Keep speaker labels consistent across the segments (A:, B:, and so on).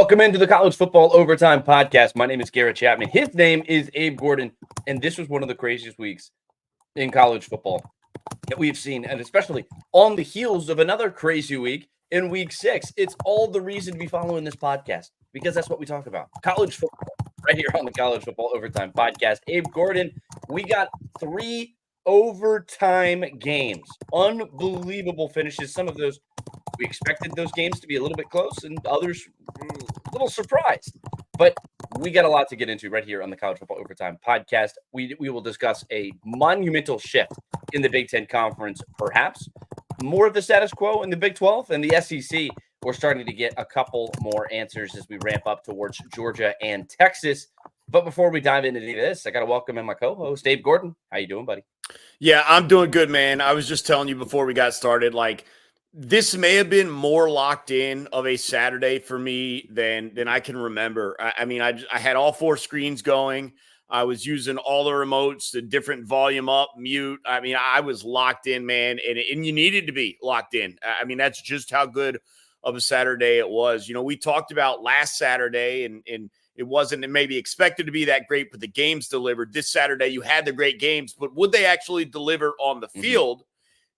A: Welcome into the College Football Overtime Podcast. My name is Garrett Chapman. His name is Abe Gordon, and this was one of the craziest weeks in college football that we've seen, and especially on the heels of another crazy week in Week 6. It's all the reason to be following this podcast, because that's what we talk about. College football, right here on the College Football Overtime Podcast. Abe Gordon, we got 3 overtime games. Unbelievable finishes. Some of those, we expected those games to be a little bit close, and others a little surprised. But we got a lot to get into right here on the College Football Overtime Podcast. We will discuss a monumental shift in the Big Ten Conference, perhaps more of the status quo in the Big 12 and the SEC. We're starting to get a couple more answers as we ramp up towards Georgia and Texas. But before we dive into any of this, I got to welcome in my co-host, Abe Gordon. How you doing, buddy?
B: Yeah, I'm doing good, man. I was just telling you before we got started, this may have been more locked in of a Saturday for me than I can remember. I had all 4 screens going. I was using all the remotes, the different volume up, mute. I was locked in, man, and you needed to be locked in. That's just how good of a Saturday it was. You know, we talked about last Saturday, and it wasn't maybe expected to be that great, but the games delivered. This Saturday, you had the great games, but would they actually deliver on the field?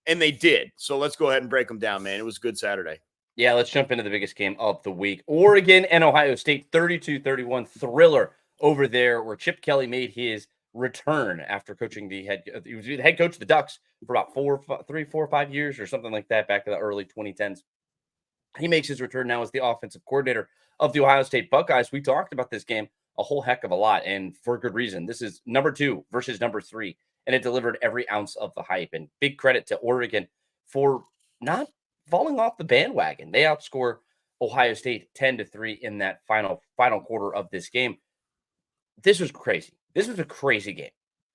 B: And they did. So let's go ahead and break them down, man. It was a good Saturday.
A: Yeah, let's jump into the biggest game of the week. Oregon and Ohio State, 32-31 thriller over there, where Chip Kelly made his return after coaching he was the head coach of the Ducks for about 4 or 5 years or something like that back in the early 2010s. He makes his return now as the offensive coordinator of the Ohio State Buckeyes. We talked about this game a whole heck of a lot, and for good reason. This is number 2 versus number 3. And it delivered every ounce of the hype. And big credit to Oregon for not falling off the bandwagon. They outscore Ohio State 10-3 in that final quarter of this game. This was crazy. This was a crazy game.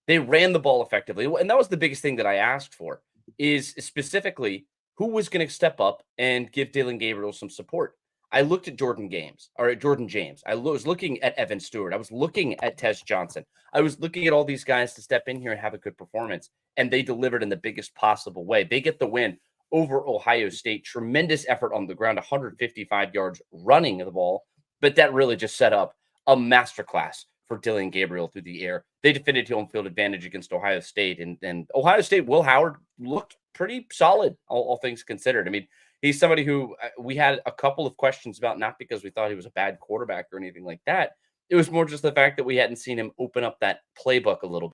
A: They ran the ball effectively. And that was the biggest thing that I asked for, is specifically who was going to step up and give Dillon Gabriel some support. I looked at Jordan James. I was looking at Evan Stewart. I was looking at Tez Johnson. I was looking at all these guys to step in here and have a good performance, and they delivered in the biggest possible way. They get the win over Ohio State. Tremendous effort on the ground, 155 yards running the ball, but that really just set up a masterclass for Dillon Gabriel through the air. They defended home field advantage against Ohio State, and Ohio State, Will Howard looked pretty solid, all things considered. He's somebody who we had a couple of questions about, not because we thought he was a bad quarterback or anything like that. It was more just the fact that we hadn't seen him open up that playbook a little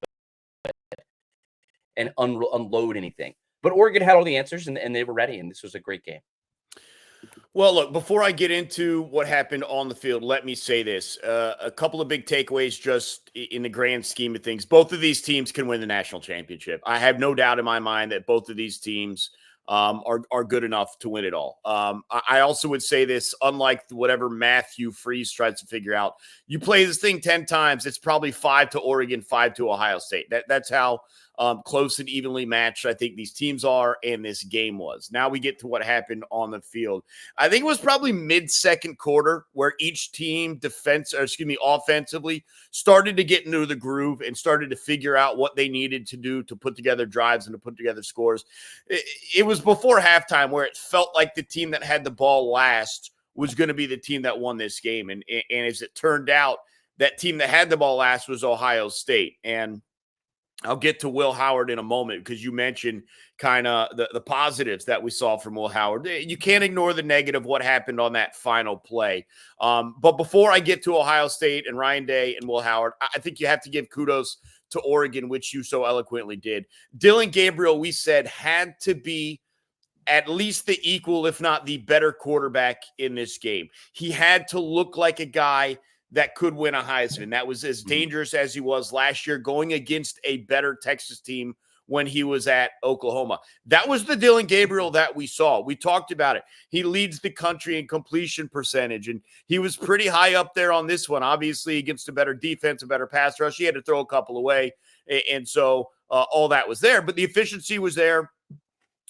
A: bit and unload anything. But Oregon had all the answers, and they were ready, and this was a great game.
B: Well, look, before I get into what happened on the field, let me say this. A couple of big takeaways just in the grand scheme of things. Both of these teams can win the national championship. I have no doubt in my mind that both of these teams are good enough to win it all. I also would say this, unlike whatever Matthew Freeze tries to figure out, you play this thing 10 times, it's probably 5 to Oregon, 5 to Ohio State. That's how close and evenly matched I think these teams are and this game was. Now we get to what happened on the field. I think it was probably mid-second quarter where each team offensively started to get into the groove and started to figure out what they needed to do to put together drives and to put together scores. It was before halftime where it felt like the team that had the ball last was going to be the team that won this game. And as it turned out, that team that had the ball last was Ohio State. And I'll get to Will Howard in a moment because you mentioned kind of the positives that we saw from Will Howard. You can't ignore the negative, what happened on that final play. But before I get to Ohio State and Ryan Day and Will Howard, I think you have to give kudos to Oregon, which you so eloquently did. Dillon Gabriel, we said, had to be at least the equal, if not the better quarterback in this game. He had to look like a guy that could win a Heisman. That was as dangerous as he was last year going against a better Texas team when he was at Oklahoma. That was the Dillon Gabriel that we saw. We talked about it. He leads the country in completion percentage, and he was pretty high up there on this one. Obviously, against a better defense, a better pass rush, he had to throw a couple away, and so all that was there. But the efficiency was there.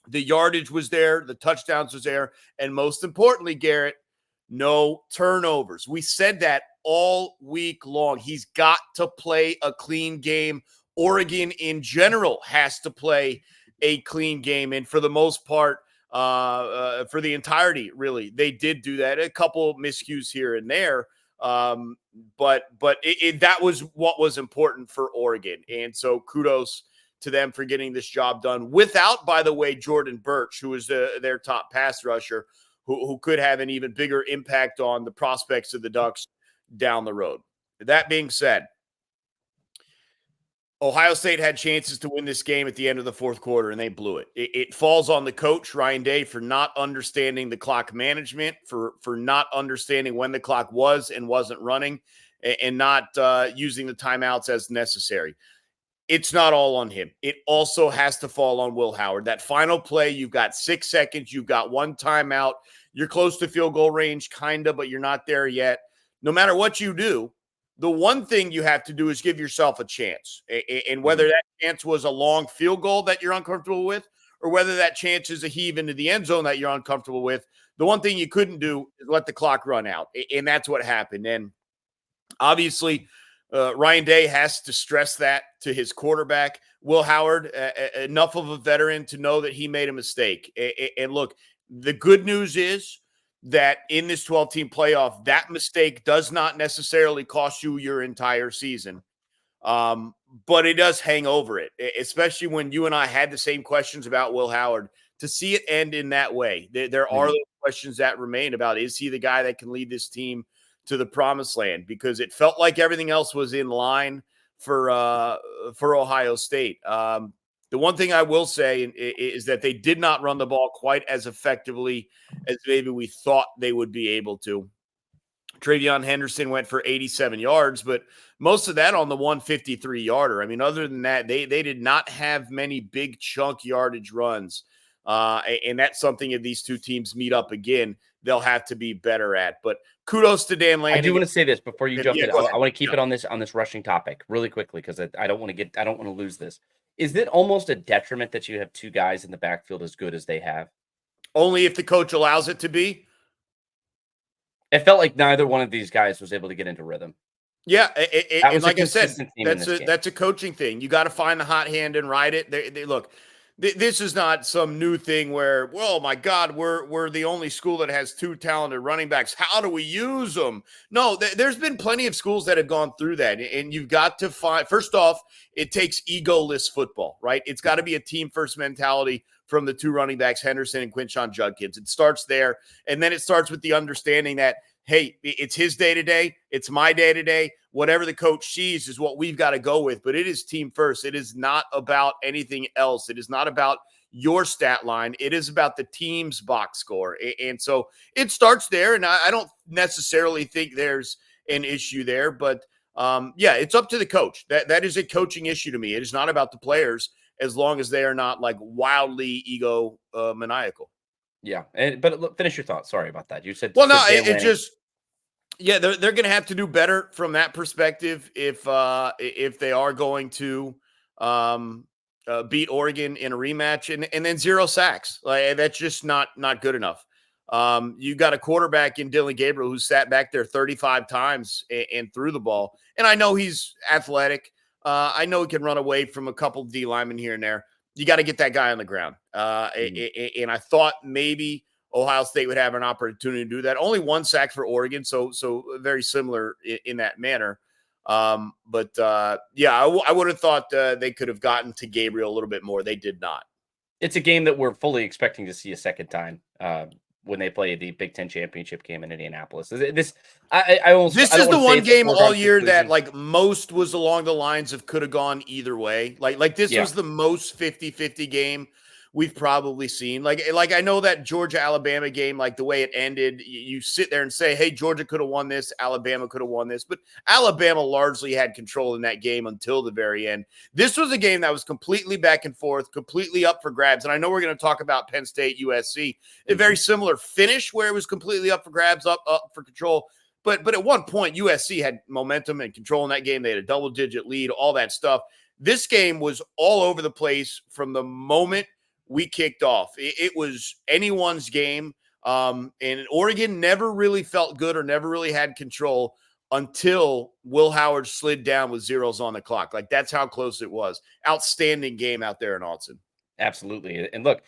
B: The yardage was there. The touchdowns was there. And most importantly, Garrett, no turnovers. We said that all week long. He's got to play a clean game. Oregon in general has to play a clean game. And for the most part, for the entirety. Really, they did do that. A couple miscues here and there, but that was what was important for Oregon, and so kudos to them for getting this job done without, by the way, Jordan Birch, who is their top pass rusher, who could have an even bigger impact on the prospects of the Ducks down the road. That being said, Ohio State had chances to win this game at the end of the fourth quarter, and they blew it. It falls on the coach, Ryan Day, for not understanding the clock management, for not understanding when the clock was and wasn't running, and not using the timeouts as necessary. It's not all on him. It also has to fall on Will Howard. That final play, you've got 6 seconds, you've got one timeout, you're close to field goal range, kind of, but you're not there yet. No matter what you do, the one thing you have to do is give yourself a chance. And whether that chance was a long field goal that you're uncomfortable with, or whether that chance is a heave into the end zone that you're uncomfortable with, the one thing you couldn't do is let the clock run out. And that's what happened. And obviously, Ryan Day has to stress that to his quarterback. Will Howard, enough of a veteran to know that he made a mistake. And look, the good news is that in this 12-team playoff, that mistake does not necessarily cost you your entire season. But it does hang over it, especially when you and I had the same questions about Will Howard. To see it end in that way, there are those questions that remain about, is he the guy that can lead this team to the promised land? Because it felt like everything else was in line for Ohio State. The one thing I will say is that they did not run the ball quite as effectively as maybe we thought they would be able to. TreVeyon Henderson went for 87 yards, but most of that on the 153-yarder. I mean, other than that, they did not have many big chunk yardage runs. And that's something if these two teams meet up again, they'll have to be better at. But kudos to Dan Lanning.
A: I do want to say this before you jump in.
B: I
A: want to keep it on this rushing topic really quickly, because I don't want to lose this. Is it almost a detriment that you have two guys in the backfield as good as they have?
B: Only if the coach allows it to be.
A: It felt like neither one of these guys was able to get into rhythm.
B: Yeah, and like I said, that's a coaching thing. You got to find the hot hand and ride it. They look. This is not some new thing where, well, my God, we're the only school that has two talented running backs. How do we use them? No, there's been plenty of schools that have gone through that. And you've got to find, first off, it takes egoless football, right? It's got to be a team-first mentality from the two running backs, Henderson and Quinshon Judkins. It starts there. And then it starts with the understanding that, hey, it's his day-to-day. It's my day-to-day. Whatever the coach sees is what we've got to go with. But it is team first. It is not about anything else. It is not about your stat line. It is about the team's box score. And so it starts there. And I don't necessarily think there's an issue there. But, yeah, it's up to the coach. That is a coaching issue to me. It is not about the players as long as they are not, like, wildly maniacal.
A: Yeah. But look, finish your thoughts. Sorry about that. You said.
B: Well, no, it just. Yeah, they're going to have to do better from that perspective if they are going to beat Oregon in a rematch, and then 0 sacks. Like, that's just not good enough. You got a quarterback in Dillon Gabriel who sat back there 35 times and threw the ball. And I know he's athletic. I know he can run away from a couple D linemen here and there. You got to get that guy on the ground. And I thought maybe Ohio State would have an opportunity to do that. Only 1 sack for Oregon, so very similar in that manner. But yeah, I would have thought they could have gotten to Gabriel a little bit more. They did not.
A: It's a game that we're fully expecting to see a second time when they play the Big Ten championship game in Indianapolis. This is the one game all year that, like, most was along the lines of could have gone either way. Like this was the most 50-50 game we've probably seen. Like I know that Georgia-Alabama game, like the way it ended, you sit there and say, hey, Georgia could have won this, Alabama could have won this, but Alabama largely had control in that game until the very end. This was a game that was completely back and forth, completely up for grabs. And I know we're going to talk about Penn State, USC, a very similar finish where it was completely up for grabs, up for control. But at one point, USC had momentum and control in that game. They had a double-digit lead, all that stuff. This game was all over the place from the moment we kicked off. It was anyone's game. And Oregon never really felt good or never really had control until Will Howard slid down with zeros on the clock. Like, that's how close it was. Outstanding game out there in Austin. Absolutely. And look,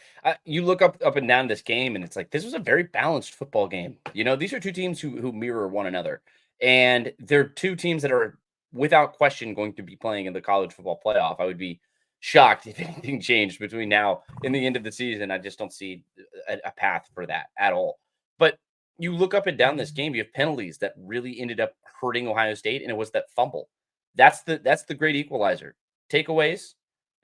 A: you look up and down this game, and it's like this was a very balanced football game. These are two teams who mirror one another, and they're two teams that are without question going to be playing in the college football playoff. I would be shocked if anything changed between now and the end of the season. I just don't see a path for that at all. But you look up and down this game, you have penalties that really ended up hurting Ohio State, and it was that fumble. That's the great equalizer. Takeaways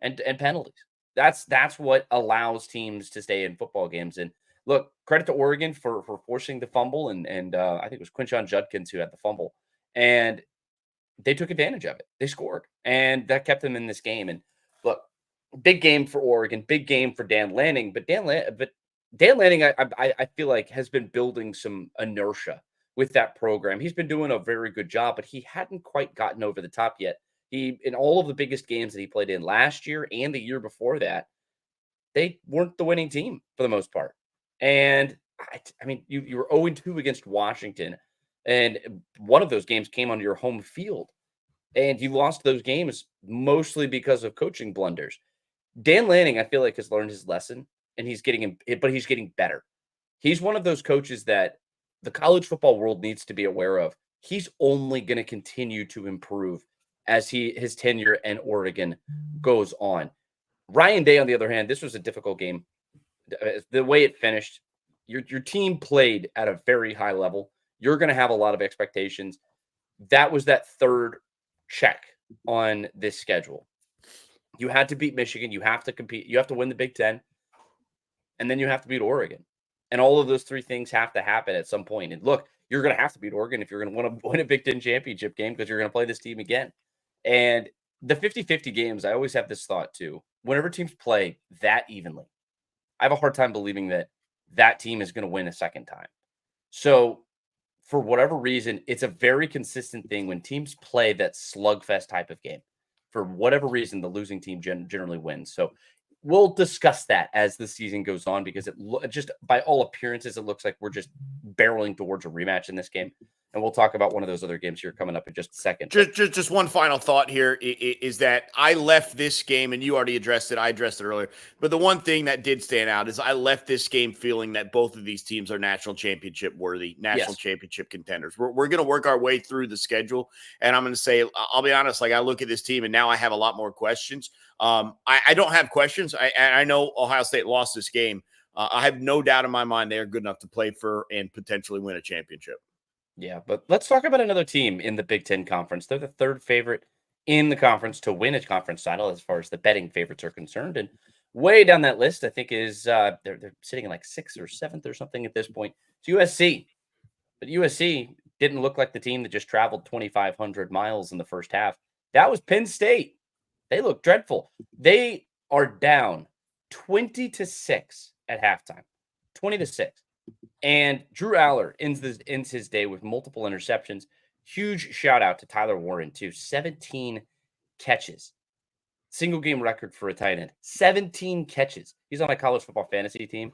A: and penalties. That's what allows teams to stay in football games. And look, credit to Oregon for forcing the fumble, and I think it was Quinshon Judkins who had the fumble, and they took advantage of it. They scored, and that kept them in this game. And look, big game for Oregon, big game for Dan Lanning, but Dan Lanning, I feel like has been building some inertia with that program. He's been doing a very good job, but he hadn't quite gotten over the top yet. He in all of the biggest games that he played in last year and the year before that, they weren't the winning team for the most part. And I mean, you were 0-2 against Washington, and one of those games came on your home field, and you lost those games mostly because of coaching blunders. Dan Lanning, I feel like, has learned his lesson, and he's getting better. He's one of those coaches that the college football world needs to be aware of. He's only going to continue to improve as his tenure in Oregon goes on. Ryan Day, on the other hand, this was a difficult game. The way it finished, your team played at a very high level. You're going to have a lot of expectations. That was that third check on this schedule. You had to beat Michigan. You have to compete. You have to win the Big Ten, and then you have to beat Oregon. And all of those three things have to happen at some point. And look, you're going to have to beat Oregon if you're going to want to win a Big Ten championship game because you're going to play this team again. And the 50-50 games, I always have this thought too. Whenever teams play that evenly, I have a hard time believing that that team is going to win a second time. So, for whatever reason, it's a very consistent thing when teams play that slugfest type of game. For whatever reason, the losing team generally wins. So, we'll discuss that as the season goes on because just by all appearances, it looks like we're just barreling towards a rematch in this game. And we'll talk about one of those other games here coming up in just a second.
B: Just one final thought here is that I left this game, and you already addressed it. I addressed it earlier. But the one thing that did stand out is I left this game feeling that both of these teams are national championship worthy, national championship contenders. We're going to work our way through the schedule. And I'm going to say, I'll be honest, like I look at this team and now I have a lot more questions. I don't have questions. I know Ohio State lost this game. I have no doubt in my mind they are good enough to play for and potentially win a championship.
A: Yeah, but let's talk about another team in the Big Ten Conference. They're the third favorite in the conference to win a conference title as far as the betting favorites are concerned. And way down that list, I think is they're sitting in like sixth or seventh or something at this point. It's USC, but USC didn't look like the team that just traveled 2,500 miles in the first half. That was Penn State. They look dreadful. They are down 20-6 at halftime, 20-6. And Drew Aller ends his day with multiple interceptions. Huge shout out to Tyler Warren, too. 17 catches. Single game record for a tight end. 17 catches. He's on my college football fantasy team.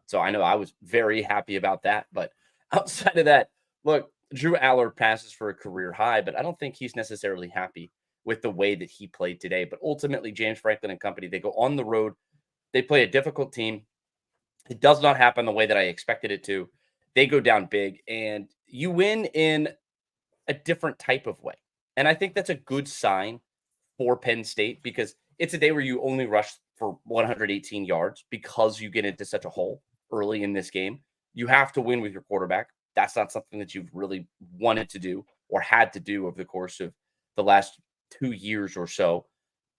A: So I know I was very happy about that. But outside of that, look, Drew Aller passes for a career high, but I don't think he's necessarily happy with the way that he played today. But ultimately, James Franklin and company, they go on the road. They play a difficult team. It does not happen the way that I expected it to. They go down big, and you win in a different type of way. And I think that's a good sign for Penn State because it's a day where you only rush for 118 yards because you get into such a hole early in this game. You have to win with your quarterback. That's not something that you've really wanted to do or had to do over the course of the last 2 years or so.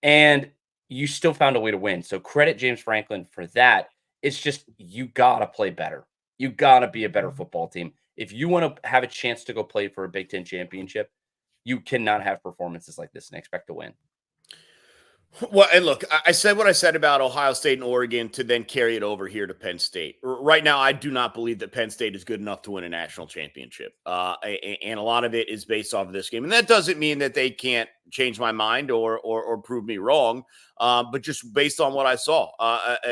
A: And you still found a way to win. So credit James Franklin for that. It's just you got to play better. You got to be a better football team. If you want to have a chance to go play for a Big Ten championship, you cannot have performances like this and expect to win.
B: Well, and look, I said what I said about Ohio State and Oregon to then carry it over here to Penn State. Right now, I do not believe that Penn State is good enough to win a national championship. And a lot of it is based off of this game. And that doesn't mean that they can't change my mind or prove me wrong. But just based on what I saw,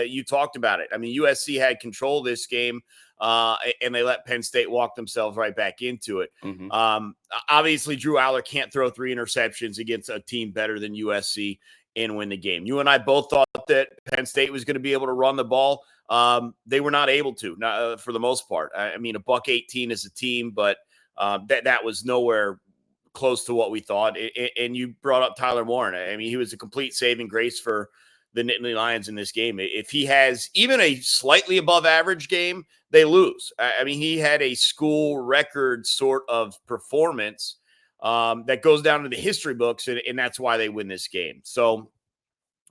B: you talked about it. I mean, USC had control of this game. And they let Penn State walk themselves right back into it. Mm-hmm. Obviously, Drew Aller can't throw 3 interceptions against a team better than USC and win the game. You and I both thought thought that Penn State was going to be able to run the ball. They were not able to, not, for the most part. I mean, $118 as a team, but that was nowhere close to what we thought. And you brought up Tyler Warren. I mean, he was a complete saving grace for the Nittany Lions in this game. If he has even a slightly above average game, they lose. I mean, he had a school record sort of performance that goes down to the history books, and that's why they win this game. So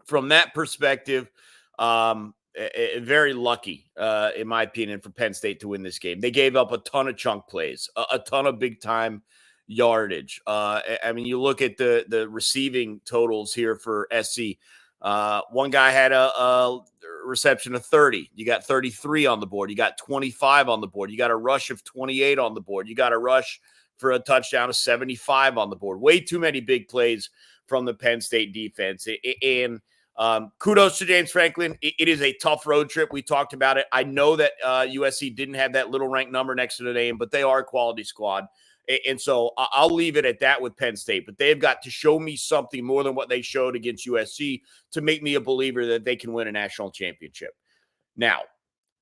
B: from that perspective, very lucky, in my opinion, for Penn State to win this game. They gave up a ton of chunk plays, a ton of big time yardage. I mean, you look at the receiving totals here for SC. One guy had a reception of 30. You got 33 on the board. You got 25 on the board. You got a rush of 28 on the board. You got a rush for a touchdown of 75 on the board. Way too many big plays from the Penn State defense. And kudos to James Franklin. It is a tough road trip. We talked about it. I know that USC didn't have that little ranked number next to the name, but they are a quality squad. And so I'll leave it at that with Penn State. But they've got to show me something more than what they showed against USC to make me a believer that they can win a national championship. Now,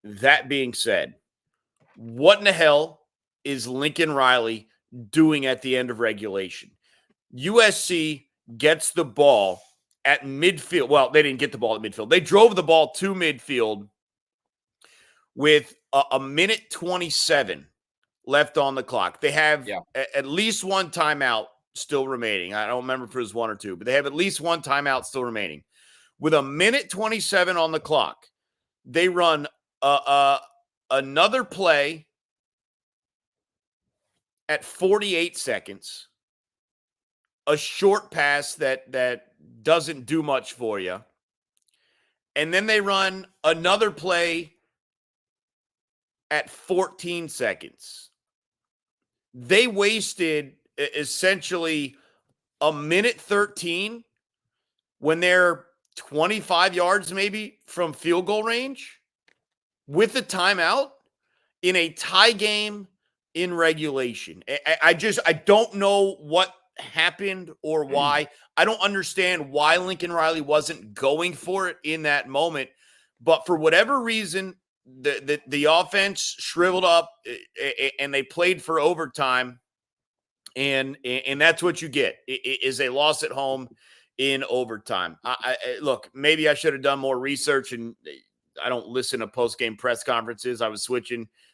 B: that being said, what in the hell is Lincoln Riley doing at the end of regulation? USC gets the ball at midfield. Well, they didn't get the ball at midfield. They drove the ball to midfield with a minute 27 left on the clock. They have at least one timeout still remaining. I don't remember if it was one or two, but they have at least one timeout still remaining. With a minute 27 on the clock, they run another play at 48 seconds, a short pass that doesn't do much for you. And then they run another play at 14 seconds. They wasted essentially a minute 13 when they're 25 yards maybe from field goal range with a timeout in a tie game in regulation. I don't know what happened or why. I don't understand why Lincoln Riley wasn't going for it in that moment. But for whatever reason, the offense shriveled up and they played for overtime. And that's what you get is a loss at home in overtime. Look, maybe I should have done more research, and I don't listen to post-game press conferences.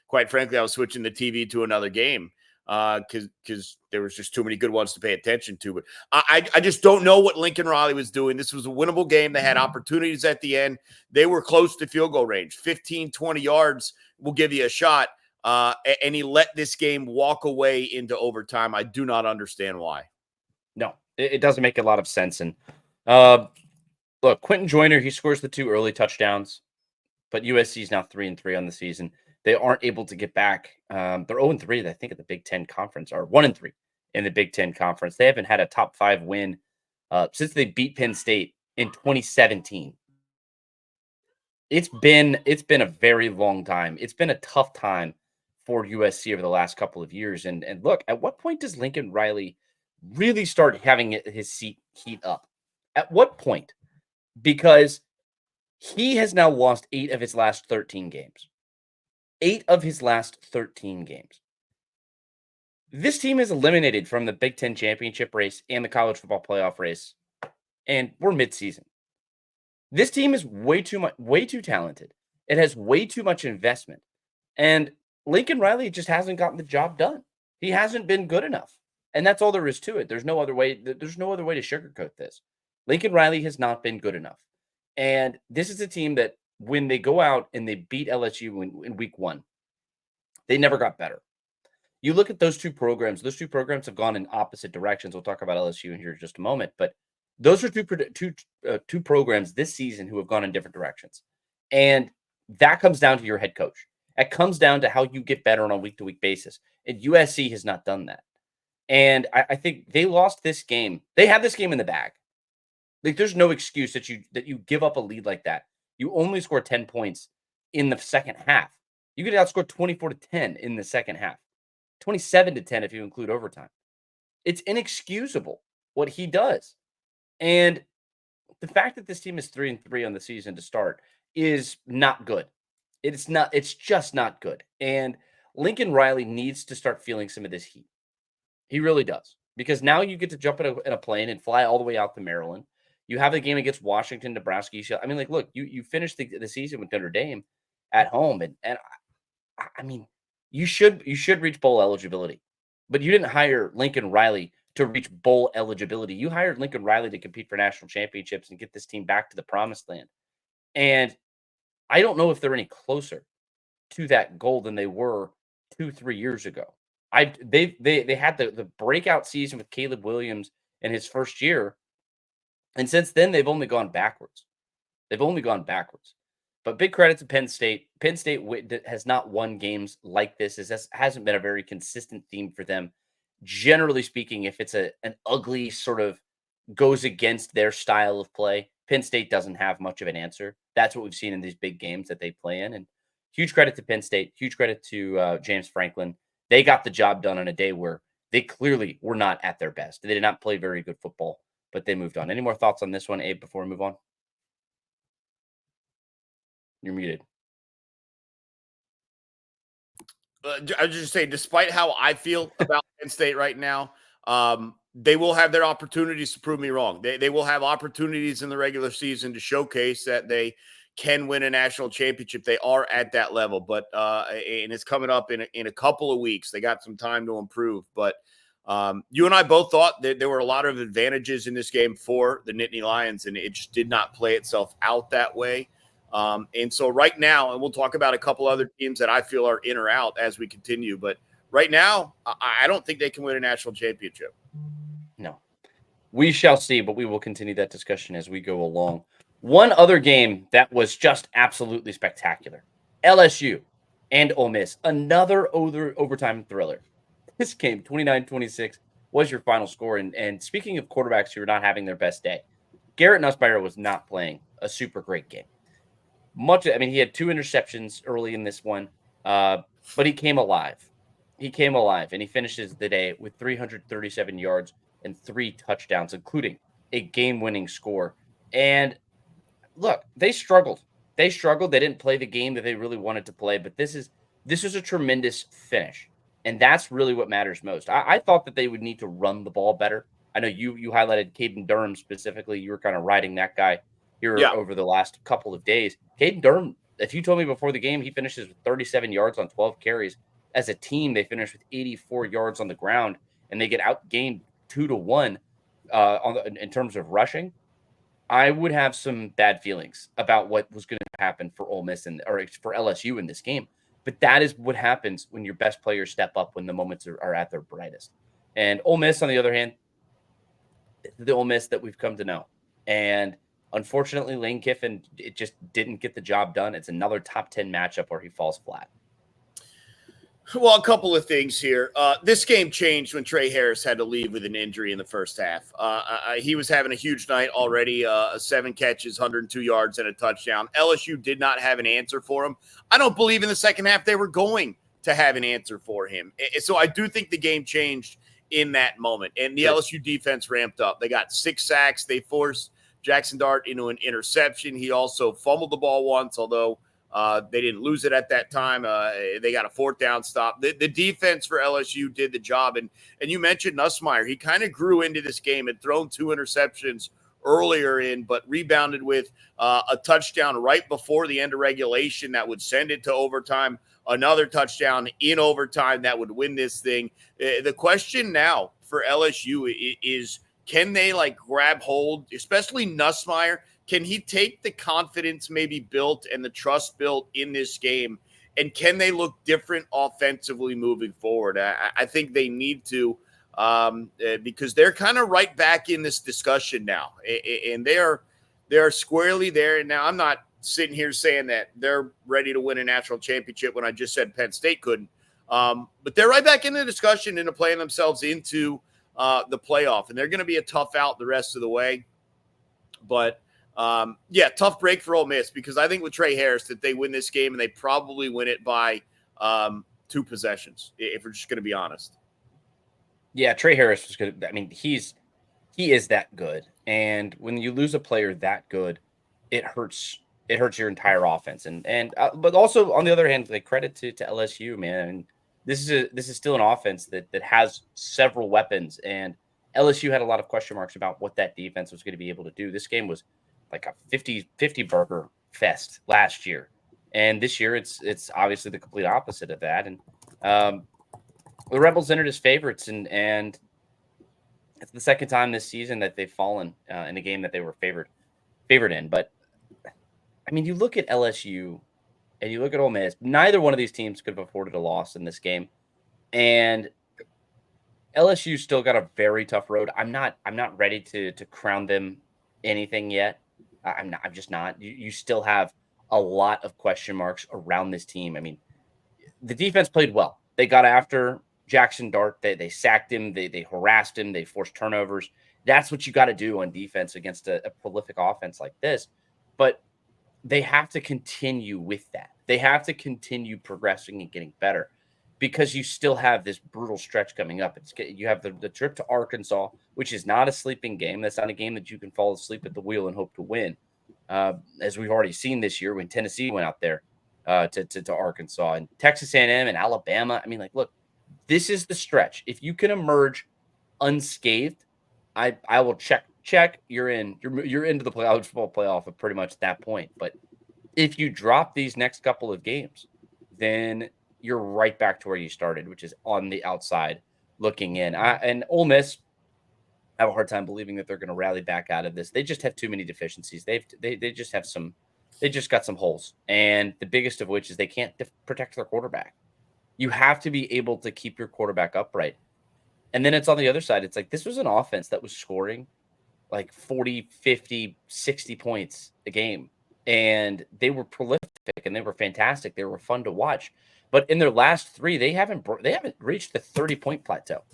B: Quite frankly, I was switching the TV to another game because there was just too many good ones to pay attention to. But I just don't know what Lincoln Riley was doing. This was a winnable game. They had opportunities at the end. They were close to field goal range. 15, 20 yards will give you a shot. And he let this game walk away into overtime. I do not understand why.
A: No, it doesn't make a lot of sense. And look, Quentin Joyner, he scores the 2 early touchdowns, but USC is now 3-3 on the season. They aren't able to get back. They're 0-3, I think, at the Big Ten Conference, or 1-3 in the Big Ten Conference. They haven't had a top 5 win since they beat Penn State in 2017. It's been a very long time. It's been a tough time for USC over the last couple of years. And look, at what point does Lincoln Riley really start having his seat heat up? At what point? Because he has now lost 8 of his last 13 games. 8 of his last 13 games. This team is eliminated from the Big Ten championship race and the college football playoff race, and we're midseason. This team is way too talented. It has way too much investment, and Lincoln Riley just hasn't gotten the job done. He hasn't been good enough, and that's all there is to it. There's no other way. There's no other way to sugarcoat this. Lincoln Riley has not been good enough, and this is a team that, when they go out and they beat LSU in week 1, they never got better. You look at those two programs have gone in opposite directions. We'll talk about LSU in here in just a moment, but those are two programs this season who have gone in different directions. And that comes down to your head coach. It comes down to how you get better on a week-to-week basis. And USC has not done that. And I think they lost this game. They have this game in the bag. Like, there's no excuse that you give up a lead like that. You only score 10 points in the second half. You could outscore 24-10 in the second half. 27-10 if you include overtime. It's inexcusable what he does. And the fact that this team is 3-3 on the season to start is not good. It's not. It's just not good. And Lincoln Riley needs to start feeling some of this heat. He really does, because now you get to jump in a plane and fly all the way out to Maryland. You have a game against Washington, Nebraska. I mean, like, look, you finished the season with Notre Dame at home, and I mean, you should reach bowl eligibility, but you didn't hire Lincoln Riley to reach bowl eligibility. You hired Lincoln Riley to compete for national championships and get this team back to the promised land. And I don't know if they're any closer to that goal than they were 2, 3 years ago. They had the breakout season with Caleb Williams in his first year, and since then they've only gone backwards. They've only gone backwards. But big credit to Penn State. Penn State has not won games like this. This hasn't been a very consistent theme for them. Generally speaking, if it's an ugly sort of goes against their style of play, Penn State doesn't have much of an answer. That's what we've seen in these big games that they play in. And huge credit to Penn State. Huge credit to James Franklin. They got the job done on a day where they clearly were not at their best. They did not play very good football, but they moved on. Any more thoughts on this one, Abe, before we move on? You're muted.
B: I was just saying, despite how I feel about Penn State right now, they will have their opportunities to prove me wrong. They will have opportunities in the regular season to showcase that they can win a national championship. They are at that level, but and it's coming up in a couple of weeks. They got some time to improve, but you and I both thought that there were a lot of advantages in this game for the Nittany Lions, and it just did not play itself out that way. And so right now, and we'll talk about a couple other teams that I feel are in or out as we continue, but right now, I don't think they can win a national championship.
A: No, we shall see, but we will continue that discussion as we go along. One other game that was just absolutely spectacular, LSU and Ole Miss, another overtime thriller. This game, 29-26, was your final score. And speaking of quarterbacks who are not having their best day, Garrett Nussmeier was not playing a super great game. He had 2 interceptions early in this one, but he came alive. He came alive, and he finishes the day with 337 yards and 3 touchdowns, including a game-winning score. And look, they struggled. They didn't play the game that they really wanted to play, but this is a tremendous finish, and that's really what matters most. I thought that they would need to run the ball better. I know you highlighted Caden Durham specifically. You were kind of riding that guy here over the last couple of days. Caden Durham, if you told me before the game he finishes with 37 yards on 12 carries, as a team they finish with 84 yards on the ground, and they get outgained 2-1 in terms of rushing, I would have some bad feelings about what was going to happen for Ole Miss or for LSU in this game. But that is what happens when your best players step up when the moments are at their brightest. And Ole Miss, on the other hand, the Ole Miss that we've come to know. And unfortunately, Lane Kiffin, it just didn't get the job done. It's another top 10 matchup where he falls flat.
B: Well, a couple of things here. This game changed when Trey Harris had to leave with an injury in the first half. He was having a huge night already, 7 catches, 102 yards, and a touchdown. LSU did not have an answer for him. I don't believe in the second half they were going to have an answer for him. So I do think the game changed in that moment, and the LSU defense ramped up. They got 6 sacks. They forced Jackson Dart into an interception. He also fumbled the ball once, although they didn't lose it at that time. They got a 4th down stop. The defense for LSU did the job. And you mentioned Nussmeier. He kind of grew into this game, had thrown 2 interceptions earlier but rebounded with a touchdown right before the end of regulation that would send it to overtime. Another touchdown in overtime that would win this thing. The question now for LSU is, can they grab hold, especially Nussmeier? Can he take the confidence maybe built and the trust built in this game? And can they look different offensively moving forward? I think they need to, because they're kind of right back in this discussion now. And they are squarely there. And now I'm not sitting here saying that they're ready to win a national championship when I just said Penn State couldn't. But they're right back in the discussion into playing themselves into the playoff. And they're going to be a tough out the rest of the way. But tough break for Ole Miss, because I think with Trey Harris that they win this game, and they probably win it by 2 possessions, if we're just going to be honest.
A: Yeah, Trey Harris was good. I mean, he is that good. And when you lose a player that good, it hurts. It hurts your entire offense. But also on the other hand, like credit to LSU, man. And this is still an offense that has several weapons, and LSU had a lot of question marks about what that defense was going to be able to do. This game was like a 50-50 burger fest last year, and this year it's obviously the complete opposite of that. And um, the Rebels entered as favorites, and it's the second time this season that they've fallen in a game that they were favored in. But I mean, you look at LSU and you look at Ole Miss. Neither one of these teams could have afforded a loss in this game, and LSU still got a very tough road. I'm not ready to crown them anything yet. I'm not. I'm just not. You still have a lot of question marks around this team. I mean, the defense played well. They got after Jackson Dart. They sacked him. They harassed him. They forced turnovers. That's what you got to do on defense against a prolific offense like this. But they have to continue with that. They have to continue progressing and getting better because you still have this brutal stretch coming up. You have the trip to Arkansas, which is not a sleeping game. That's not a game that you can fall asleep at the wheel and hope to win. As we've already seen this year when Tennessee went out there to Arkansas and Texas A&M and Alabama. I mean, like, look, this is the stretch. If you can emerge unscathed, I will check. You're in. You're into the college football playoff at pretty much at that point. But if you drop these next couple of games, then you're right back to where you started, which is on the outside looking in. And Ole Miss, I have a hard time believing that they're going to rally back out of this. They just have too many deficiencies. They just have some. They just got some holes, and the biggest of which is they can't protect their quarterback. You have to be able to keep your quarterback upright. And then it's on the other side. It's like this was an offense that was scoring like 40, 50, 60 points a game. And they were prolific and they were fantastic. They were fun to watch. But in their last three, they haven't reached the 30-point plateau.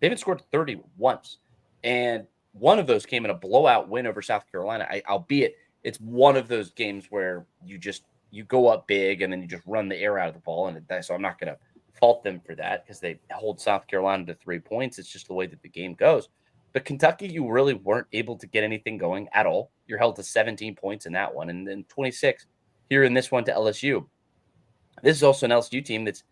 A: They haven't scored 30 once. And one of those came in a blowout win over South Carolina. Albeit it's one of those games where you go up big and then you just run the air out of the ball. And so I'm not going to fault them for that because they hold South Carolina to 3 points. It's just the way that the game goes. But Kentucky, you really weren't able to get anything going at all. You're held to 17 points in that one, and then 26 here in this one to LSU. This is also an LSU team that's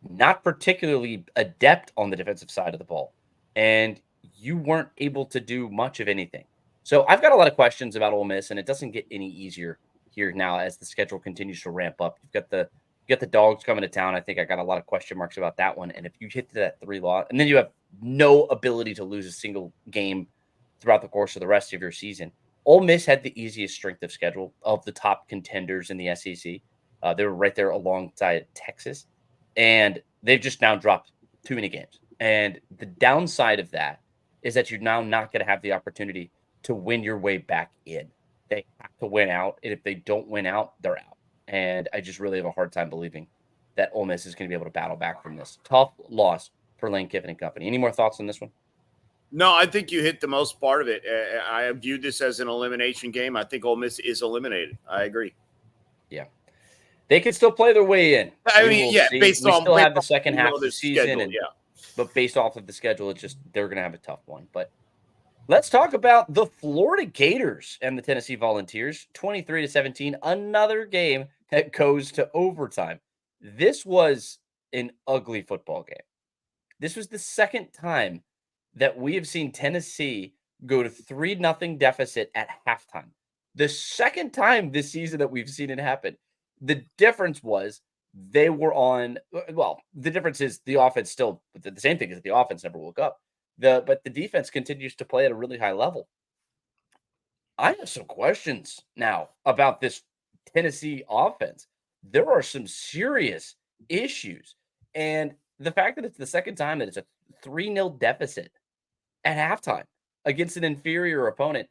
A: not particularly adept on the defensive side of the ball, and you weren't able to do much of anything. So I've got a lot of questions about Ole Miss, and it doesn't get any easier here now as the schedule continues to ramp up. You got the Dogs coming to town. I think I got a lot of question marks about that one. And if you hit that 3 loss, and then you have no ability to lose a single game throughout the course of the rest of your season. Ole Miss had the easiest strength of schedule of the top contenders in the SEC. They were right there alongside Texas, and they've just now dropped too many games. And the downside of that is that you're now not going to have the opportunity to win your way back in. They have to win out, and if they don't win out, they're out. And I just really have a hard time believing that Ole Miss is going to be able to battle back from this tough loss for Lane Kiffin and company. Any more thoughts on this one?
B: No, I think you hit the most part of it. I viewed this as an elimination game. I think Ole Miss is eliminated. I agree.
A: Yeah. They can still play their way in.
B: I mean, yeah,
A: see.
B: based
A: we
B: on
A: still have the second half of the season,
B: schedule,
A: but based off of the schedule, it's just they're going to have a tough one. But let's talk about the Florida Gators and the Tennessee Volunteers, 23-17, another game that goes to overtime. This was an ugly football game. This was the second time that we have seen Tennessee go to 3-0 deficit at halftime. The second time this season that we've seen it happen. The difference was they were on, well, the difference is the offense still, the same thing is that the offense never woke up. But the defense continues to play at a really high level. I have some questions now about this Tennessee offense. There are some serious issues. And the fact that it's the second time that it's a 3-0 deficit at halftime against an inferior opponent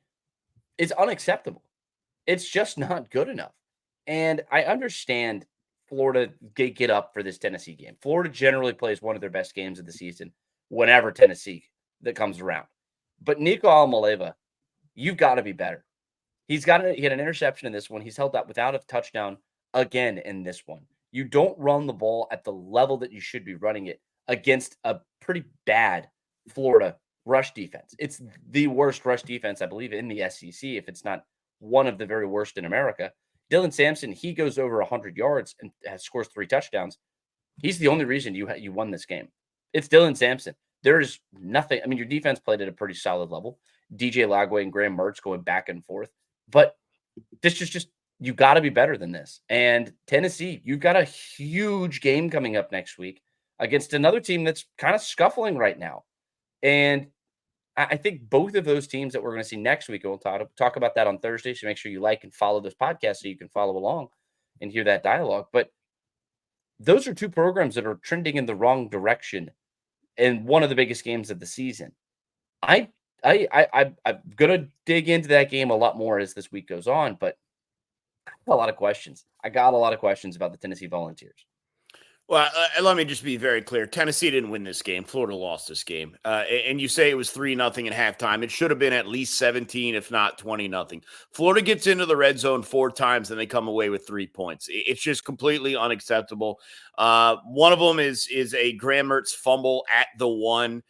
A: is unacceptable. It's just not good enough. And I understand Florida get up for this Tennessee game. Florida generally plays one of their best games of the season whenever Tennessee that comes around. But Nico Almaleva, you've got to be better. He had an interception in this one. He's held that without a touchdown again in this one. You don't run the ball at the level that you should be running it against a pretty bad Florida rush defense. It's the worst rush defense, I believe, in the SEC, if it's not one of the very worst in America. Dylan Sampson, he goes over 100 yards and scores 3 touchdowns. He's the only reason you won this game. It's Dylan Sampson. There's nothing. I mean, your defense played at a pretty solid level. DJ Lagway and Graham Mertz going back and forth. But this is just, you got to be better than this. And Tennessee, you've got a huge game coming up next week against another team that's kind of scuffling right now. And I think both of those teams that we're going to see next week, and we'll talk about that on Thursday. So make sure you like and follow this podcast so you can follow along and hear that dialogue. But those are 2 programs that are trending in the wrong direction in one of the biggest games of the season. I'm gonna dig into that game a lot more as this week goes on, but I got a lot of questions. I got a lot of questions about the Tennessee Volunteers.
B: Well, let me just be very clear. Tennessee didn't win this game. Florida lost this game. And you say it was 3-0 at halftime. It should have been at least 17, if not 20-0. Florida gets into the red zone 4 times and they come away with 3 points. It's just completely unacceptable. One of them is a Graham Mertz fumble at the 1.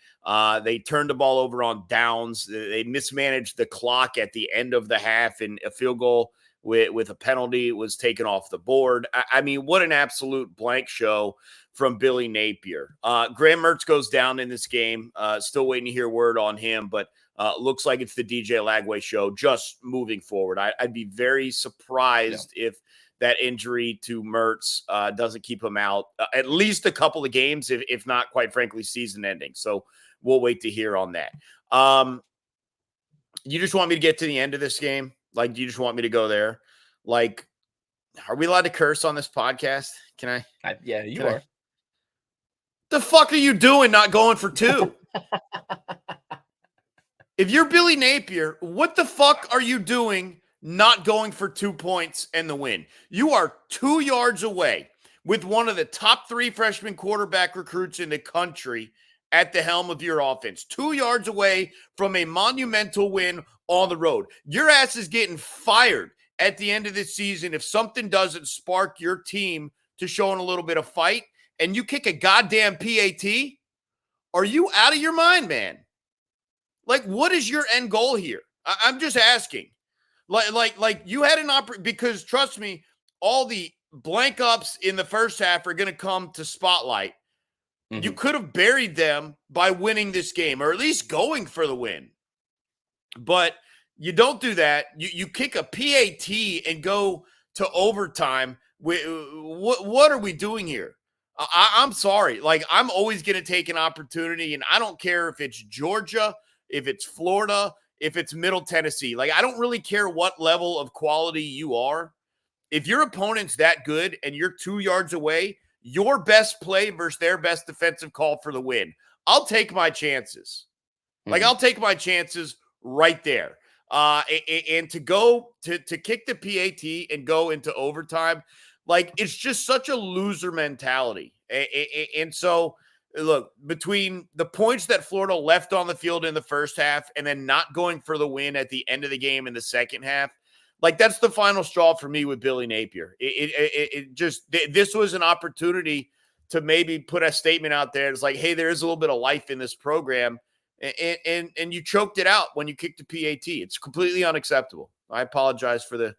B: They turned the ball over on downs. They mismanaged the clock at the end of the half, and a field goal with a penalty was taken off the board. I mean, what an absolute blank show from Billy Napier. Graham Mertz goes down in this game. Still waiting to hear word on him, but looks like it's the DJ Lagway show just moving forward. I'd be very surprised if that injury to Mertz doesn't keep him out at least a couple of games, if not, quite frankly, season ending. So we'll wait to hear on that. You just want me to get to the end of this game? Like, do you just want me to go there? Like, are we allowed to curse on this podcast? Can I?
A: Yeah, you are.
B: The fuck are you doing not going for 2? If you're Billy Napier, what the fuck are you doing not going for 2 points and the win? You are 2 yards away with one of the top 3 freshman quarterback recruits in the country at the helm of your offense. 2 yards away from a monumental win on the road. Your ass is getting fired at the end of this season if something doesn't spark your team to showing a little bit of fight, and you kick a goddamn PAT. Are you out of your mind, man? Like, what is your end goal here? I'm just asking. Like you had an opportunity, because trust me, all the blank ups in the first half are going to come to spotlight. Mm-hmm. You could have buried them by winning this game, or at least going for the win. But you don't do that. You kick a PAT and go to overtime. What are we doing here? I'm sorry. Like, I'm always going to take an opportunity, and I don't care if it's Georgia, if it's Florida, if it's Middle Tennessee. Like, I don't really care what level of quality you are. If your opponent's that good and you're 2 yards away, your best play versus their best defensive call for the win, I'll take my chances. Like, I'll take my chances right there. And to go to kick the PAT and go into overtime, like, it's just such a loser mentality. And so, look, between the points that Florida left on the field in the first half and then not going for the win at the end of the game in the second half, like, that's the final straw for me with Billy Napier. This was an opportunity to maybe put a statement out there. It's like, hey, there is a little bit of life in this program. And you choked it out when you kicked the PAT. It's completely unacceptable. I apologize for the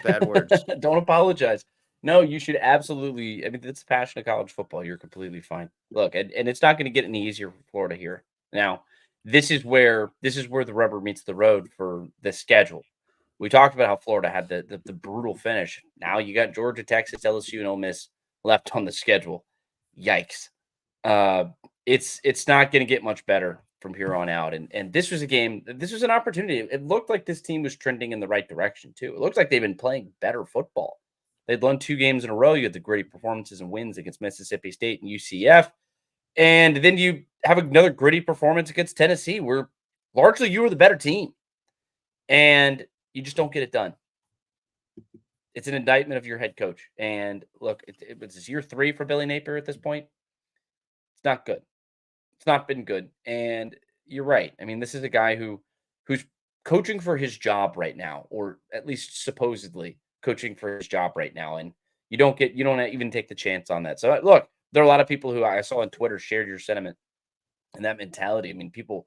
B: bad words.
A: Don't apologize. No, you should absolutely. I mean, it's the passion of college football. You're completely fine. Look, and it's not going to get any easier for Florida here. Now, this is where the rubber meets the road for the schedule. We talked about how Florida had the brutal finish. Now you got Georgia, Texas, LSU, and Ole Miss left on the schedule. Yikes. It's not going to get much better from here on out. And this was a game, this was an opportunity. It looked like this team was trending in the right direction too. It looked like they've been playing better football. They'd won 2 games in a row. You had the gritty performances and wins against Mississippi State and UCF. And then you have another gritty performance against Tennessee, where largely you were the better team. And you just don't get it done. It's an indictment of your head coach. And look, it's year 3 for Billy Napier at this point. It's not good. It's not been good. And you're right. I mean, this is a guy who's coaching for his job right now, or at least supposedly coaching for his job right now. And you don't even take the chance on that. So look, there are a lot of people who I saw on Twitter shared your sentiment and that mentality. I mean, people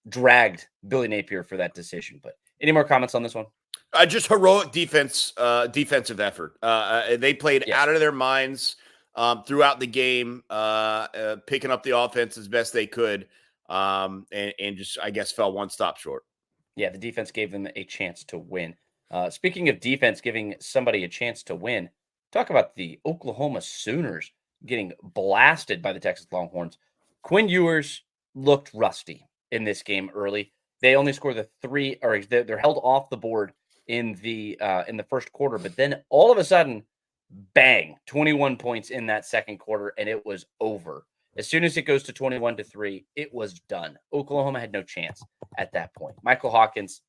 A: dragged Billy Napier for that decision. But any more comments on this one?
B: Just heroic defensive effort. They played
A: Yes.
B: out of their minds throughout the game, picking up the offense as best they could, and just, I guess, fell one stop short.
A: Yeah, the defense gave them a chance to win. Speaking of defense giving somebody a chance to win, talk about the Oklahoma Sooners getting blasted by the Texas Longhorns. Quinn Ewers looked rusty in this game early. They only scored the three, or they're held off the board in the first quarter, but then all of a sudden, bang, 21 points in that second quarter, and it was over. As soon as it goes to 21-3, it was done. Oklahoma had no chance at that point. Michael Hawkins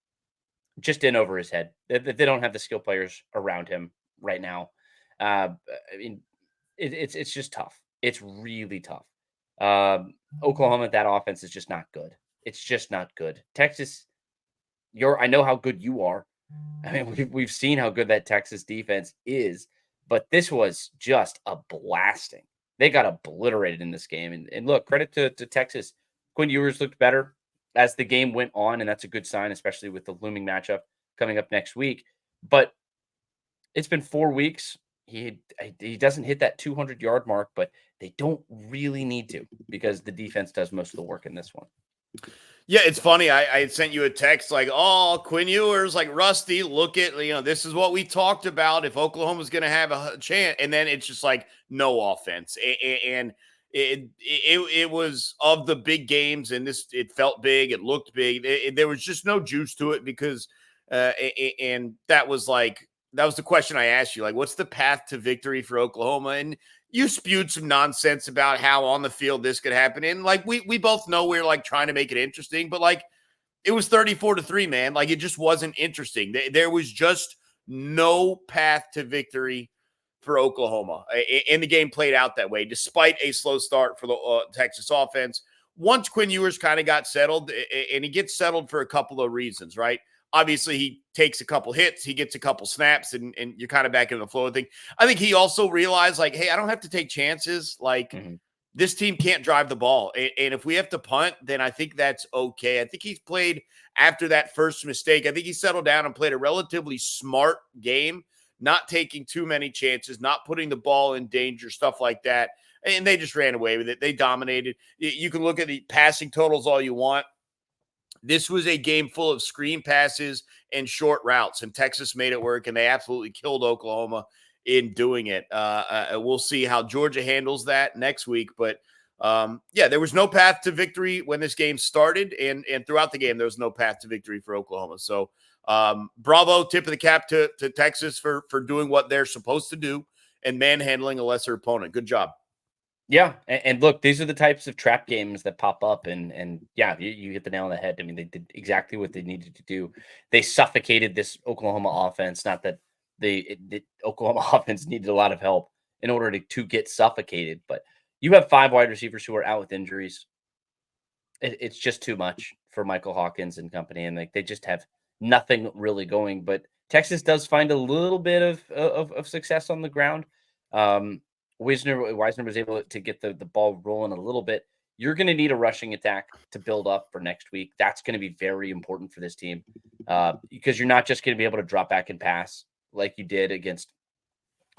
A: just in over his head. They don't have the skill players around him right now. I mean, it's just tough. It's really tough. Oklahoma, that offense is just not good. It's just not good. Texas, I know how good you are. I mean, we've seen how good that Texas defense is, but this was just a blasting. They got obliterated in this game. And look, credit to Texas. Quinn Ewers looked better as the game went on, and that's a good sign, especially with the looming matchup coming up next week. But it's been 4 weeks. He doesn't hit that 200-yard mark, but they don't really need to because the defense does most of the work in this one.
B: Yeah, it's funny. I had sent you a text like, "Oh, Quinn Ewers, like rusty. Look at, this is what we talked about. If Oklahoma's going to have a chance," and then it's just like no offense, and it was of the big games, and it felt big, it looked big. There was just no juice to it because, and that was the question I asked you, like, what's the path to victory for Oklahoma? And you spewed some nonsense about how on the field this could happen. And like, we both know we're like trying to make it interesting, but like it was 34-3, man. Like, it just wasn't interesting. There was just no path to victory for Oklahoma. And the game played out that way, despite a slow start for the Texas offense. Once Quinn Ewers kind of got settled, and he gets settled for a couple of reasons, right? Obviously, he takes a couple hits, he gets a couple snaps, and you're kind of back in the flow of thing. I think he also realized, like, hey, I don't have to take chances. Like, this team can't drive the ball. And if we have to punt, then I think that's okay. I think he's played after that first mistake. I think he settled down and played a relatively smart game, not taking too many chances, not putting the ball in danger, stuff like that. And they just ran away with it. They dominated. You can look at the passing totals all you want. This was a game full of screen passes and short routes, and Texas made it work, and they absolutely killed Oklahoma in doing it. We'll see how Georgia handles that next week, but yeah, there was no path to victory when this game started, and throughout the game, there was no path to victory for Oklahoma. So bravo, tip of the cap to Texas for doing what they're supposed to do and manhandling a lesser opponent. Good job.
A: Yeah, and look, these are the types of trap games that pop up, and yeah, you hit the nail on the head. I mean, they did exactly what they needed to do. They suffocated this Oklahoma offense. Not that the Oklahoma offense needed a lot of help in order to get suffocated, but you have 5 wide receivers who are out with injuries. It's just too much for Michael Hawkins and company, and like they just have nothing really going. But Texas does find a little bit of success on the ground. Wisner was able to get the ball rolling a little bit. You're going to need a rushing attack to build up for next week. That's going to be very important for this team because you're not just going to be able to drop back and pass like you did against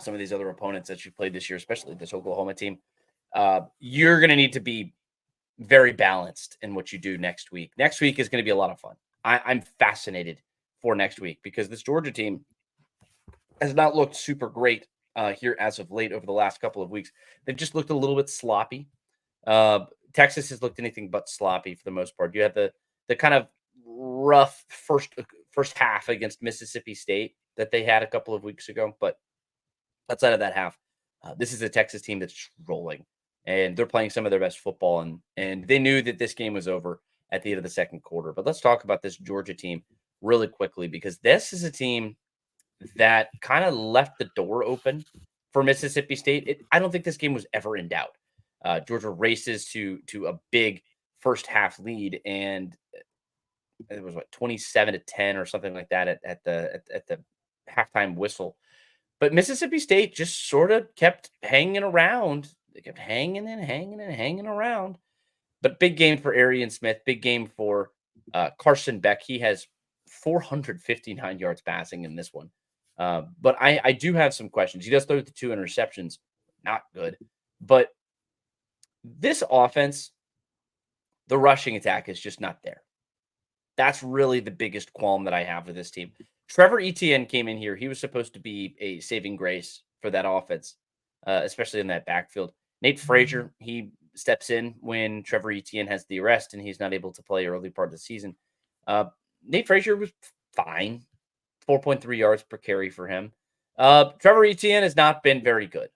A: some of these other opponents that you played this year, especially this Oklahoma team. You're going to need to be very balanced in what you do next week. Next week is going to be a lot of fun. I'm fascinated for next week because this Georgia team has not looked super great here as of late over the last couple of weeks. They've just looked a little bit sloppy. Texas has looked anything but sloppy for the most part. You had the kind of rough first half against Mississippi State that they had a couple of weeks ago, but outside of that half, this is a Texas team that's rolling, and they're playing some of their best football, and they knew that this game was over at the end of the second quarter. But let's talk about this Georgia team really quickly because this is a team that kind of left the door open for Mississippi State. I don't think this game was ever in doubt. Georgia races to a big first half lead, and it was 27-10 or something like that at the halftime whistle. But Mississippi State just sort of kept hanging around. They kept hanging around. But big game for Arian Smith, big game for Carson Beck. He has 459 yards passing in this one. But I do have some questions. He does throw the 2 interceptions, not good. But this offense, the rushing attack is just not there. That's really the biggest qualm that I have with this team. Trevor Etienne came in here. He was supposed to be a saving grace for that offense, especially in that backfield. Nate Frazier, he steps in when Trevor Etienne has the arrest and he's not able to play early part of the season. Uh, Nate Frazier was fine, 4.3 yards per carry for him. Trevor Etienne has not been very good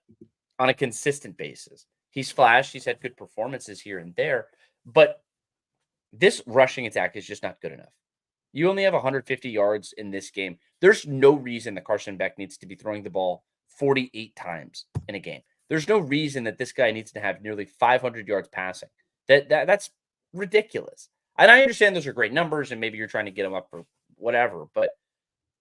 A: on a consistent basis. He's flashed. He's had good performances here and there, but this rushing attack is just not good enough. You only have 150 yards in this game. There's no reason that Carson Beck needs to be throwing the ball 48 times in a game. There's no reason that this guy needs to have nearly 500 yards passing. That's ridiculous. And I understand those are great numbers, and maybe you're trying to get them up for whatever, but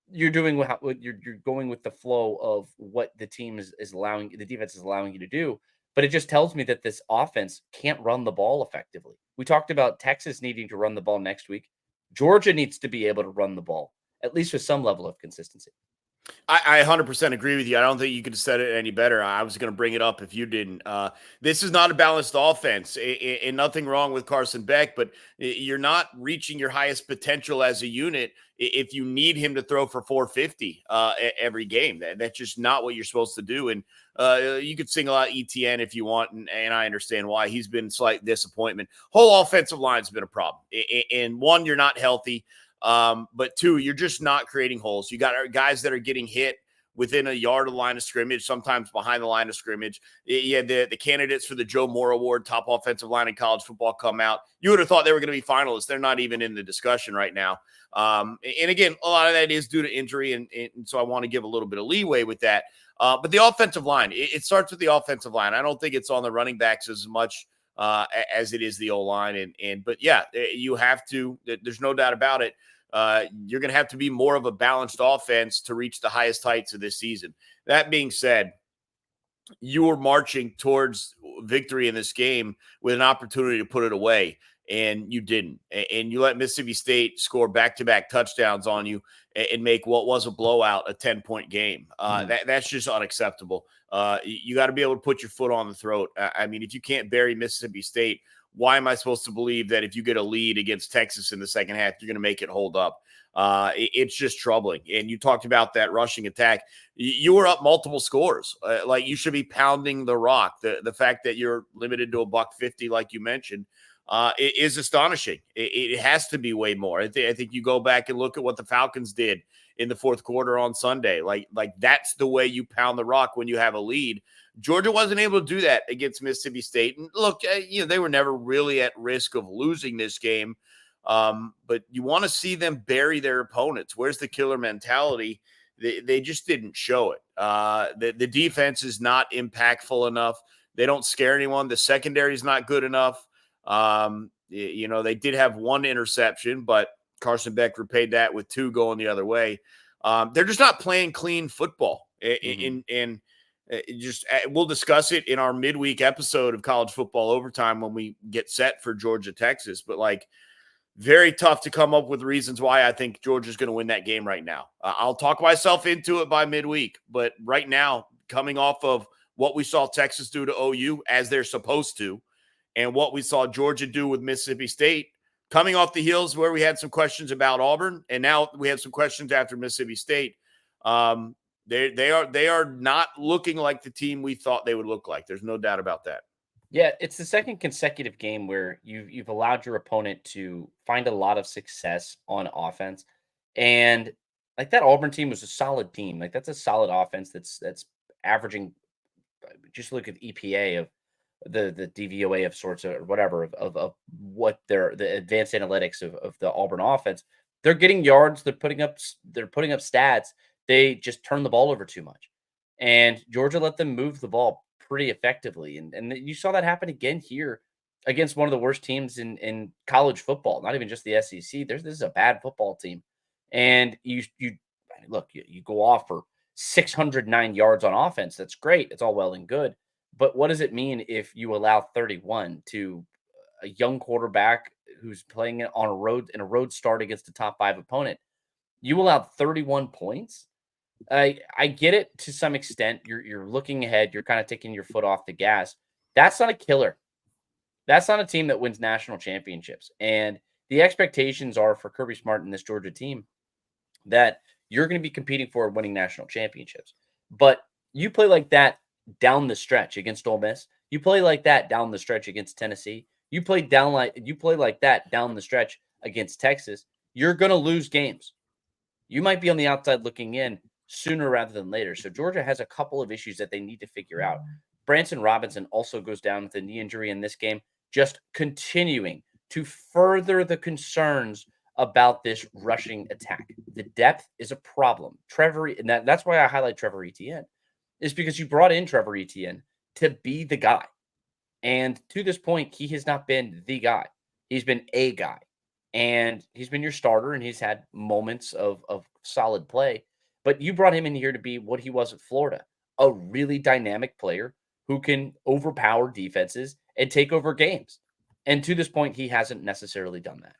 A: you're doing what you're going with the flow of what the team is allowing, the defense is allowing you to do. But it just tells me that this offense can't run the ball effectively. We talked about Texas needing to run the ball next week. Georgia needs to be able to run the ball, at least with some level of consistency.
B: I 100% agree with you. I don't think you could have said it any better. I was going to bring it up if you didn't. This is not a balanced offense, and nothing wrong with Carson Beck, but you're not reaching your highest potential as a unit if you need him to throw for 450 every game. That's just not what you're supposed to do. And you could sing a lot of ETN if you want, and I understand why. He's been slight disappointment. Whole offensive line's been a problem. And one, you're not healthy. But 2, you're just not creating holes. You got guys that are getting hit within a yard of the line of scrimmage, sometimes behind the line of scrimmage. Yeah, the candidates for the Joe Moore Award, top offensive line in college football, come out. You would have thought they were going to be finalists. They're not even in the discussion right now. And again, a lot of that is due to injury, and so I want to give a little bit of leeway with that. But the offensive line, it starts with the offensive line. I don't think it's on the running backs as much as it is the O-line. But yeah, you have to. There's no doubt about it. You're going to have to be more of a balanced offense to reach the highest heights of this season. That being said, you were marching towards victory in this game with an opportunity to put it away, and you didn't. And you let Mississippi State score back-to-back touchdowns on you and make what was a blowout a 10-point game. That's just unacceptable. You got to be able to put your foot on the throat. I mean, if you can't bury Mississippi State, why am I supposed to believe that if you get a lead against Texas in the second half, you're going to make it hold up? It's just troubling. And you talked about that rushing attack. You were up multiple scores. Like, you should be pounding the rock. The fact that you're limited to $150, like you mentioned, it is astonishing. It has to be way more. I think you go back and look at what the Falcons did in the fourth quarter on Sunday. Like that's the way you pound the rock when you have a lead. Georgia wasn't able to do that against Mississippi State. And look, they were never really at risk of losing this game. But you want to see them bury their opponents. Where's the killer mentality? They just didn't show it. The defense is not impactful enough. They don't scare anyone. The secondary is not good enough. They did have one interception, but Carson Beck repaid that with 2 going the other way. They're just not playing clean football. We'll discuss it in our midweek episode of College Football Overtime when we get set for Georgia, Texas. But very tough to come up with reasons why I think Georgia's going to win that game right now. I'll talk myself into it by midweek, but right now, coming off of what we saw Texas do to OU as they're supposed to, and what we saw Georgia do with Mississippi State, coming off the heels where we had some questions about Auburn, and now we have some questions after Mississippi State. They are not looking like the team we thought they would look like. There's no doubt about that.
A: Yeah, it's the second consecutive game where you've allowed your opponent to find a lot of success on offense. And that Auburn team was a solid team. That's a solid offense that's averaging, just look at EPA of the DVOA of sorts or whatever of what the advanced analytics of the Auburn offense. They're getting yards, they're putting up stats. They just turn the ball over too much. And Georgia let them move the ball pretty effectively. And you saw that happen again here against one of the worst teams in college football, not even just the SEC. This is a bad football team. And you go off for 609 yards on offense. That's great. It's all well and good. But what does it mean if you allow 31 to a young quarterback who's playing it on a road start against a top 5 opponent. You allowed 31 points. I get it to some extent. You're looking ahead. You're kind of taking your foot off the gas. That's not a killer. That's not a team that wins national championships. And the expectations are for Kirby Smart and this Georgia team that you're going to be competing for winning national championships. But you play like that down the stretch against Ole Miss. You play like that down the stretch against Tennessee. You play like that down the stretch against Texas. You're going to lose games. You might be on the outside looking in sooner rather than later. So Georgia has a couple of issues that they need to figure out. Branson Robinson also goes down with a knee injury in this game, just continuing to further the concerns about this rushing attack. The depth is a problem. And that's why I highlight Trevor Etienne, is because you brought in Trevor Etienne to be the guy. And to this point, he has not been the guy. He's been a guy. And he's been your starter, and he's had moments of solid play. But you brought him in here to be what he was at Florida, a really dynamic player who can overpower defenses and take over games. And to this point, he hasn't necessarily done that.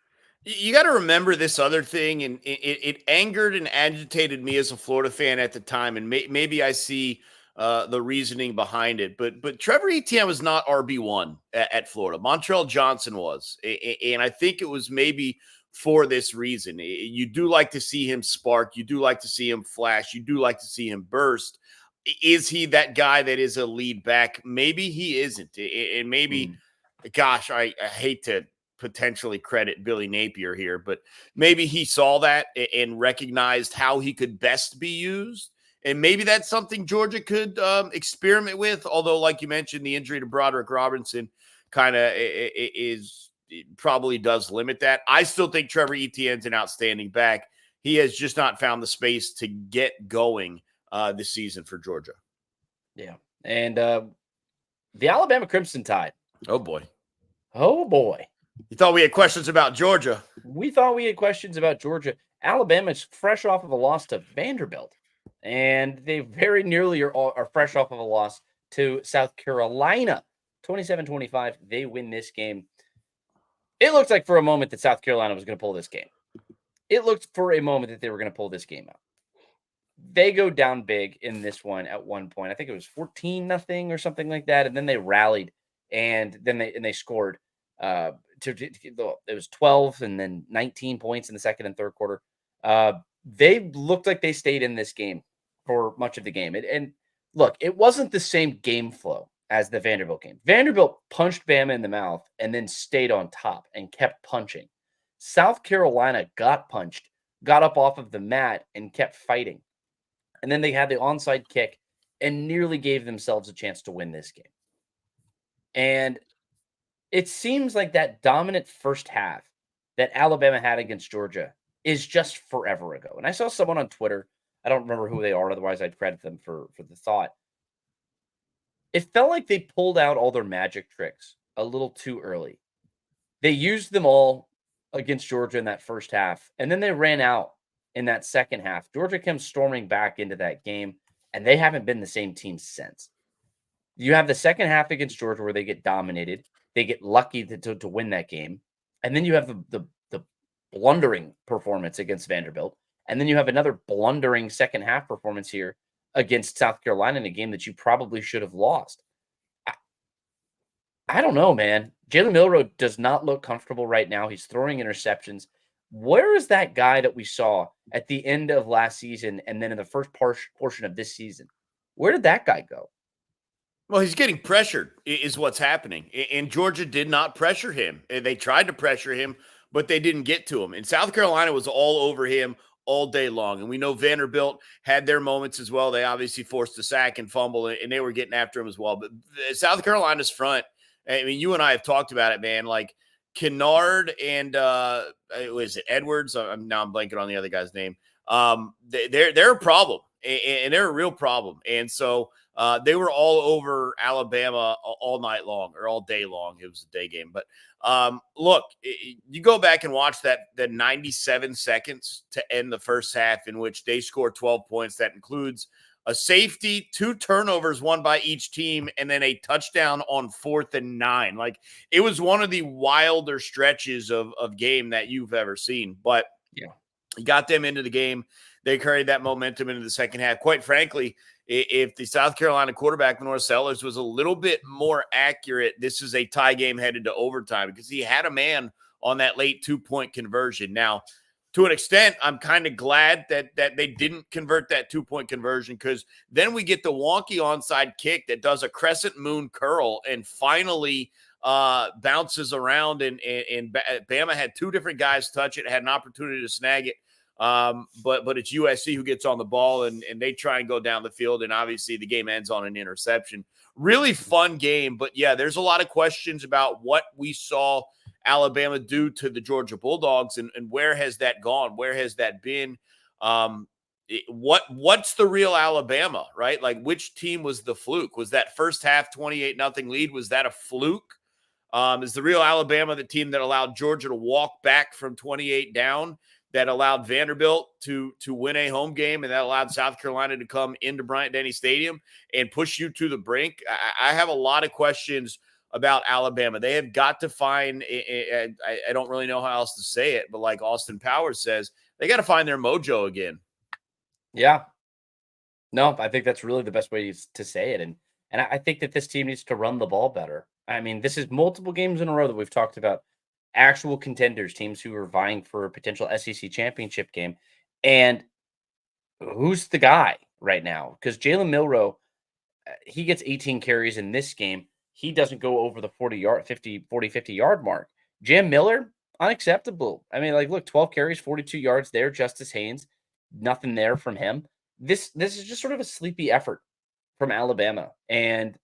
B: You got to remember this other thing, and it angered and agitated me as a Florida fan at the time, and maybe I see the reasoning behind it. But Trevor Etienne was not RB1 at Florida. Montrell Johnson was, and I think it was maybe for this reason. You do like to see him spark. You do like to see him flash. You do like to see him burst. Is he that guy that is a lead back? Maybe he isn't, and maybe, gosh, I hate to potentially credit Billy Napier here, but maybe he saw that and recognized how he could best be used. And maybe that's something Georgia could experiment with. Although, like you mentioned, the injury to Broderick Robinson kind of probably does limit that. I still think Trevor Etienne's an outstanding back. He has just not found the space to get going this season for Georgia.
A: Yeah. And the Alabama Crimson Tide.
B: Oh, boy.
A: Oh, boy.
B: You thought we had questions about Georgia.
A: We thought we had questions about Georgia. Alabama's fresh off of a loss to Vanderbilt. And they very nearly are fresh off of a loss to South Carolina. 27-25. They win this game. It looked like for a moment that South Carolina was going to pull this game. It looked for a moment that they were going to pull this game out. They go down big in this one at one point. I think it was 14-0 or something like that. And then they rallied, and then they scored. It was 12 and then 19 points in the second and third quarter. They looked like they stayed in this game for much of the game. And look, it wasn't the same game flow as the Vanderbilt game. Vanderbilt punched Bama in the mouth and then stayed on top and kept punching. South Carolina got punched, got up off of the mat, and kept fighting. And then they had the onside kick and nearly gave themselves a chance to win this game. And it seems like that dominant first half that Alabama had against Georgia is just forever ago. And I saw someone on Twitter, I don't remember who they are, otherwise I'd credit them for the thought. It felt like they pulled out all their magic tricks a little too early. They used them all against Georgia in that first half, and then they ran out in that second half. Georgia comes storming back into that game, and they haven't been the same team since. You have the second half against Georgia where they get dominated. They get lucky to win that game. And then you have the blundering performance against Vanderbilt. And then you have another blundering second half performance here against South Carolina in a game that you probably should have lost. I don't know, man. Jalen Milroe does not look comfortable right now. He's throwing interceptions. Where is that guy that we saw at the end of last season and then in the first portion of this season? Where did that guy go?
B: Well, he's getting pressured is what's happening. And Georgia did not pressure him. They tried to pressure him, but they didn't get to him. And South Carolina was all over him all day long. And we know Vanderbilt had their moments as well. They obviously forced a sack and fumble, and they were getting after him as well. But South Carolina's front, I mean, you and I have talked about it, man. Like Kennard and was it Edwards? I'm blanking on the other guy's name. They're a problem, and they're a real problem. And so they were all over Alabama all night long or all day long. It was a day game. But look, you go back and watch the 97 seconds to end the first half in which they score 12 points. That includes a safety, 2 turnovers, one by each team, and then a touchdown on 4th and 9. Like, it was one of the wilder stretches of game that you've ever seen. But
A: Yeah,
B: he got them into the game. They carried that momentum into the second half. Quite frankly, if the South Carolina quarterback, Lenore Sellers, was a little bit more accurate, this is a tie game headed to overtime because he had a man on that late 2-point conversion. Now, to an extent, I'm kind of glad that they didn't convert that 2-point conversion, because then we get the wonky onside kick that does a crescent moon curl and finally bounces around, and Bama had 2 different guys touch it, had an opportunity to snag it. But it's USC who gets on the ball, and they try and go down the field, and obviously the game ends on an interception. Really fun game, but yeah, there's a lot of questions about what we saw Alabama do to the Georgia Bulldogs, and where has that gone? Where has that been? What's the real Alabama, right? Like, which team was the fluke? Was that first half 28-0 lead? Was that a fluke? Is the real Alabama the team that allowed Georgia to walk back from 28 down, that allowed Vanderbilt to win a home game, and that allowed South Carolina to come into Bryant-Denny Stadium and push you to the brink? I have a lot of questions about Alabama. They have got to find, I don't really know how else to say it, but like Austin Powers says, they got to find their mojo again.
A: Yeah. No, I think that's really the best way to say it. And I think that this team needs to run the ball better. I mean, this is multiple games in a row that we've talked about actual contenders, teams who are vying for a potential SEC championship game. And who's the guy right now? Because Jalen Milroe, he gets 18 carries in this game. He doesn't go over the 50 yard mark. Jam Miller, unacceptable. I mean, like, look, 12 carries, 42 yards there. Justice Haynes, nothing there from him. This is just sort of a sleepy effort from Alabama. And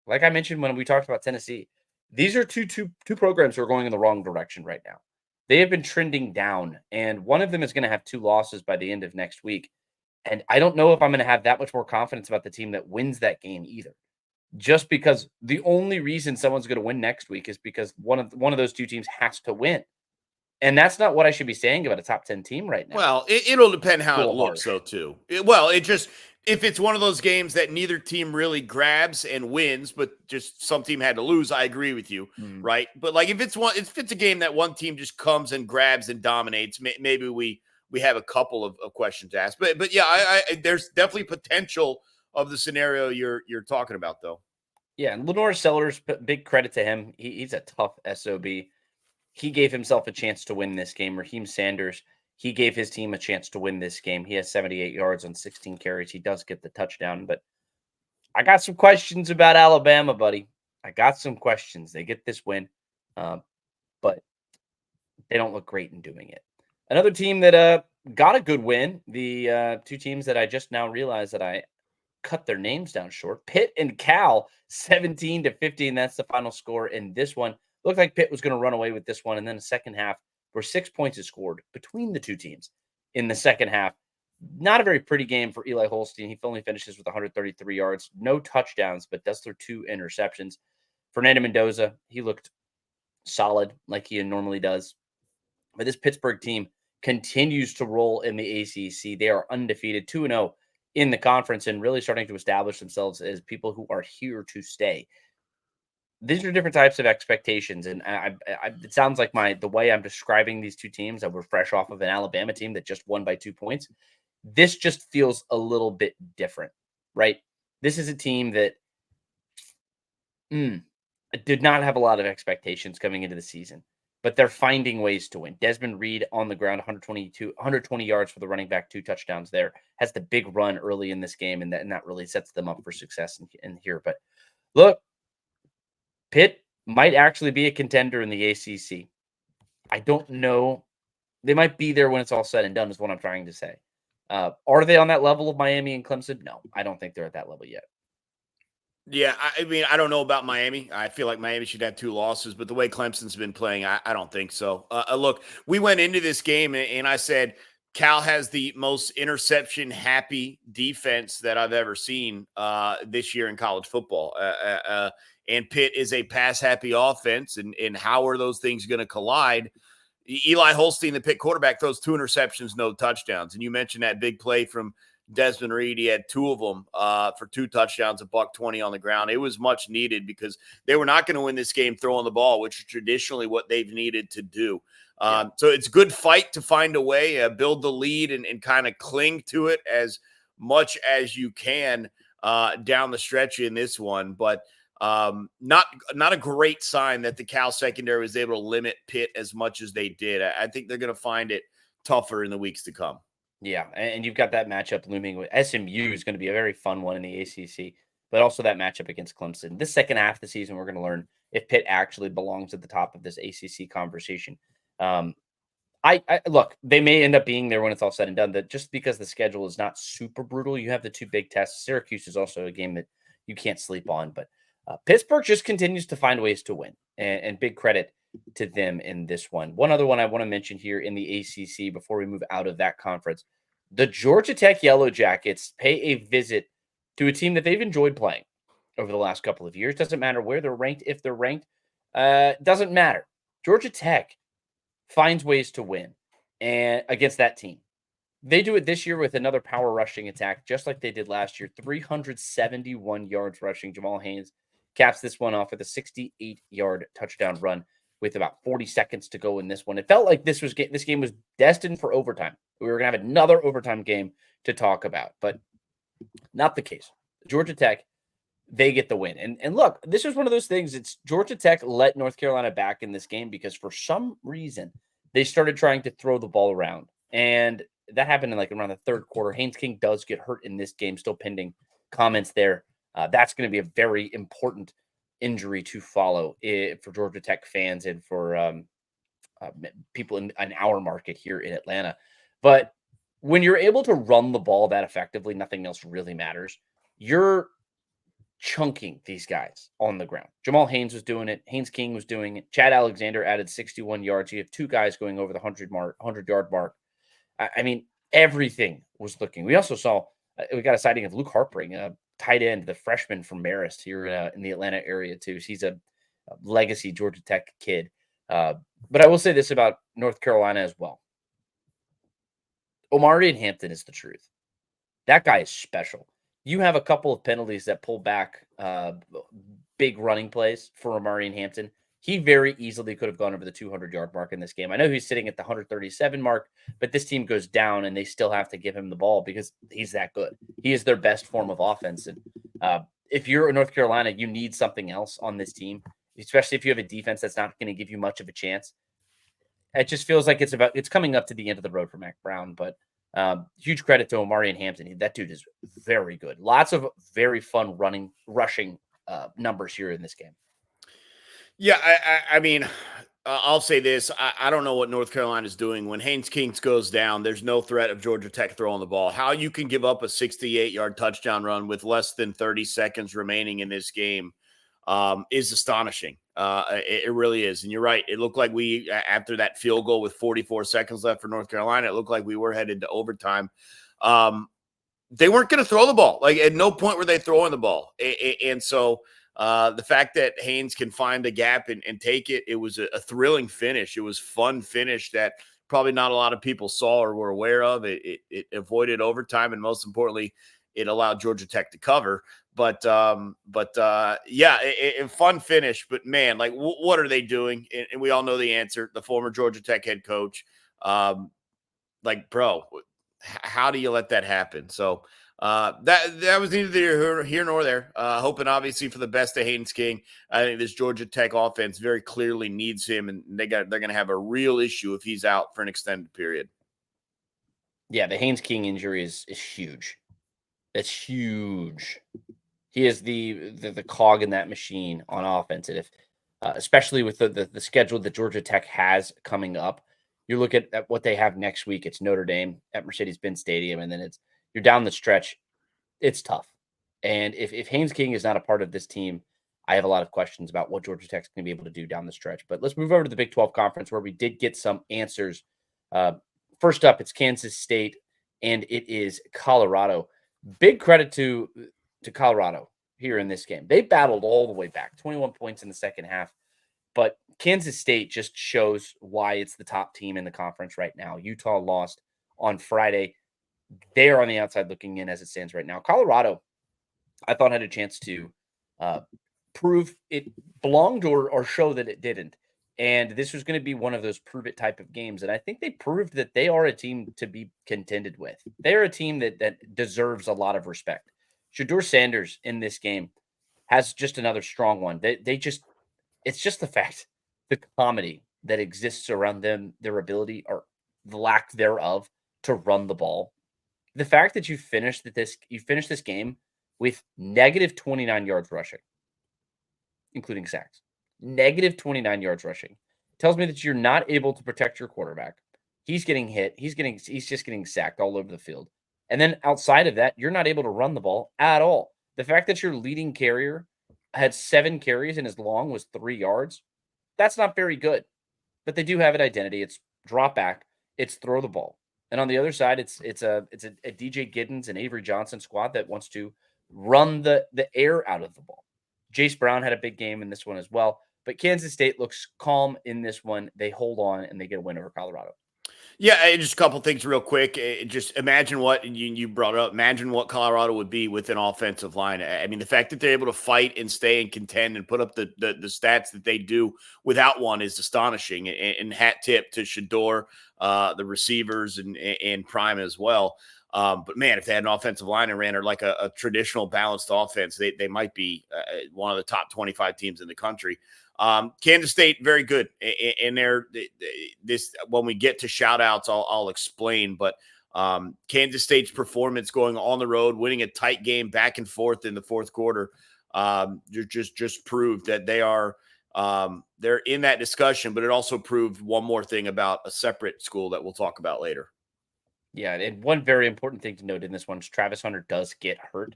A: like I mentioned when we talked about Tennessee, these are two programs who are going in the wrong direction right now. They have been trending down, and one of them is going to have 2 losses by the end of next week. And I don't know if I'm going to have that much more confidence about the team that wins that game either. Just because the only reason someone's going to win next week is because one of those 2 teams has to win. And that's not what I should be saying about a top 10 team right now.
B: Well, it'll depend how it
A: Little
B: looks,
A: harsh.
B: though, too. It just, if it's one of those games that neither team really grabs and wins, but just some team had to lose, I agree with you,
A: Mm.
B: right? But like, if it's a game that one team just comes and grabs and dominates, maybe we have a couple of questions to ask. But yeah, I there's definitely potential of the scenario you're talking about, though.
A: Yeah, and Lenore Sellers, big credit to him. He's a tough SOB. He gave himself a chance to win this game. Raheem Sanders, he gave his team a chance to win this game. He has 78 yards on 16 carries. He does get the touchdown, but I got some questions about Alabama, buddy. I got some questions. They get this win, but they don't look great in doing it. Another team that got a good win, the 2 teams that I just now realized that I cut their names down short. Pitt and Cal, 17-15. That's the final score in this one. Looked like Pitt was going to run away with this one. And then the second half, where 6 points is scored between the 2 teams in the second half. Not a very pretty game for Eli Holstein. He only finishes with 133 yards, no touchdowns, but does throw 2 interceptions. Fernando Mendoza, he looked solid like he normally does. But this Pittsburgh team continues to roll in the ACC. They are undefeated, 2-0 in the conference, and really starting to establish themselves as people who are here to stay. These are different types of expectations, and it sounds like the way I'm describing these 2 teams, that we're fresh off of an Alabama team that just won by 2 points. This just feels a little bit different, right? This is a team that did not have a lot of expectations coming into the season, but they're finding ways to win. Desmond Reed on the ground, 120 yards for the running back, 2 touchdowns there, has the big run early in this game, and that really sets them up for success in here. But look, Pitt might actually be a contender in the ACC. I don't know. They might be there when it's all said and done, is what I'm trying to say. Are they on that level of Miami and Clemson? No, I don't think they're at that level yet.
B: Yeah, I mean, I don't know about Miami. I feel like Miami should have 2 losses, but the way Clemson's been playing, I don't think so. Look, we went into this game and I said Cal has the most interception-happy defense that I've ever seen this year in college football. And Pitt is a pass-happy offense, and how are those things going to collide? Eli Holstein, the Pitt quarterback, throws 2 interceptions, no touchdowns. And you mentioned that big play from Desmond Reed. He had 2 of them for 2 touchdowns, $120 on the ground. It was much needed because they were not going to win this game throwing the ball, which is traditionally what they've needed to do. So it's a good fight to find a way, build the lead and kind of cling to it as much as you can down the stretch in this one. But not a great sign that the Cal secondary was able to limit Pitt as much as they did. I think they're going to find it tougher in the weeks to come.
A: Yeah, and you've got that matchup looming with SMU is going to be a very fun one in the ACC, but also that matchup against Clemson. This second half of the season, we're going to learn if Pitt actually belongs at the top of this ACC conversation. I look, they may end up being there when it's all said and done. That just because the schedule is not super brutal, you have the 2 big tests. Syracuse is also a game that you can't sleep on, but Pittsburgh just continues to find ways to win, and big credit to them in this one. One other one I want to mention here in the ACC before we move out of that conference. The Georgia Tech Yellow Jackets pay a visit to a team that they've enjoyed playing over the last couple of years. Doesn't matter where they're ranked, if they're ranked, doesn't matter. Georgia Tech finds ways to win and against that team. They do it this year with another power rushing attack, just like they did last year. 371 yards rushing. Jamal Haynes caps this one off with a 68-yard touchdown run with about 40 seconds to go in this one. It felt like this game was destined for overtime. We were going to have another overtime game to talk about, but not the case. Georgia Tech, they get the win. And look, this is one of those things. It's Georgia Tech let North Carolina back in this game because for some reason they started trying to throw the ball around. And that happened in around the third quarter. Haynes King does get hurt in this game, still pending comments there. That's going to be a very important injury to follow for Georgia Tech fans and for people in our market here in Atlanta. But when you're able to run the ball that effectively, nothing else really matters. You're chunking these guys on the ground. Jamal Haynes was doing it. Haynes King was doing it. Chad Alexander added 61 yards. You have 2 guys going over the 100-yard mark. I mean, everything was looking. We also saw we got a sighting of Luke Harpring, tight end, the freshman from Marist here in the Atlanta area too. So he's a legacy Georgia Tech kid. But I will say this about North Carolina as well. Omarion Hampton is the truth. That guy is special. You have a couple of penalties that pull back big running plays for Omarion Hampton. He very easily could have gone over the 200-yard mark in this game. I know he's sitting at the 137 mark, but this team goes down and they still have to give him the ball because he's that good. He is their best form of offense. And if you're in North Carolina, you need something else on this team, especially if you have a defense that's not going to give you much of a chance. It just feels like it's coming up to the end of the road for Mac Brown, but huge credit to Omarion Hampton. That dude is very good. Lots of very fun rushing numbers here in this game.
B: Yeah, I mean, I'll say this. I don't know what North Carolina is doing. When Haynes King goes down, there's no threat of Georgia Tech throwing the ball. How you can give up a 68-yard touchdown run with less than 30 seconds remaining in this game is astonishing. It really is. And you're right. It looked like after that field goal with 44 seconds left for North Carolina, it looked like we were headed to overtime. They weren't going to throw the ball. Like at no point were they throwing the ball. And so the fact that Haynes can find a gap and take it, it was a thrilling finish. It was fun finish that probably not a lot of people saw or were aware of. It avoided overtime, and most importantly, it allowed Georgia Tech to cover. But yeah, a fun finish. But man, like what are they doing? And we all know the answer. The former Georgia Tech head coach, like, bro, how do you let that happen? So that was neither here nor there. Hoping obviously for the best of Haynes King. I think this Georgia Tech offense very clearly needs him, and they're going to have a real issue if he's out for an extended period.
A: Yeah, the Haynes King injury is huge. It's huge. He is the cog in that machine on offense, and if especially with the schedule that Georgia Tech has coming up, you look at what they have next week. It's Notre Dame at Mercedes-Benz Stadium, and then you're down the stretch. It's tough. And if Haynes King is not a part of this team, I have a lot of questions about what Georgia Tech's going to be able to do down the stretch. But let's move over to the Big 12 Conference, where we did get some answers. First up, it's Kansas State, and it is Colorado. Big credit to Colorado here in this game. They battled all the way back, 21 points in the second half. But Kansas State just shows why it's the top team in the conference right now. Utah lost on Friday. They're on the outside looking in as it stands right now. Colorado, I thought had a chance to uh, prove it belonged or show that it didn't. And this was going to be one of those prove it type of games. And I think they proved that they are a team to be contended with. They're a team that deserves a lot of respect. Shador Sanders in this game has just another strong one. They just it's just the fact, the comedy that exists around them, their ability or the lack thereof to run the ball. The fact that you finished this game with negative 29 yards rushing, including sacks. Negative 29 yards rushing. Tells me that you're not able to protect your quarterback. He's getting hit. He's just getting sacked all over the field. And then outside of that, you're not able to run the ball at all. The fact that your leading carrier had 7 carries and his long was 3 yards, that's not very good. But they do have an identity. It's drop back, it's throw the ball. And on the other side, it's a DJ Giddens and Avery Johnson squad that wants to run the air out of the ball. Jace Brown had a big game in this one as well. But Kansas State looks calm in this one. They hold on and they get a win over Colorado.
B: Yeah, just a couple things real quick. Just imagine what you brought up. Imagine what Colorado would be with an offensive line. I mean, the fact that they're able to fight and stay and contend and put up the stats that they do without one is astonishing. And hat tip to Shador, the receivers, and Prime as well. But man, if they had an offensive line and ran like a traditional balanced offense, they might be one of the top 25 teams in the country. Kansas State, very good. And this, when we get to shout outs, I'll explain, but Kansas State's performance going on the road, winning a tight game back and forth in the fourth quarter, just proved that they are, they're in that discussion, but it also proved one more thing about a separate school that we'll talk about later.
A: Yeah, and one very important thing to note in this one is Travis Hunter does get hurt.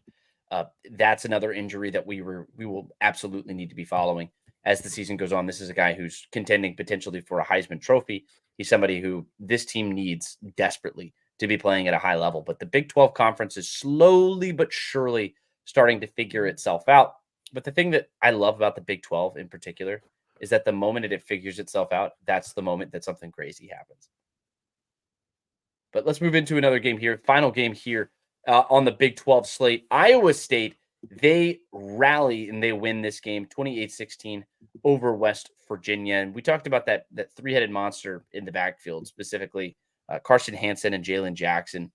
A: That's another injury that we will absolutely need to be following as the season goes on. This is a guy who's contending potentially for a Heisman Trophy. He's somebody who this team needs desperately to be playing at a high level. But the Big 12 conference is slowly but surely starting to figure itself out. But the thing that I love about the Big 12 in particular is that the moment it figures itself out, that's the moment that something crazy happens. But let's move into another game here. Final game here on the Big 12 slate. Iowa State, they rally and they win this game 28-16 over West Virginia. And we talked about that three-headed monster in the backfield, specifically Carson Hansen and Jalen Jackson.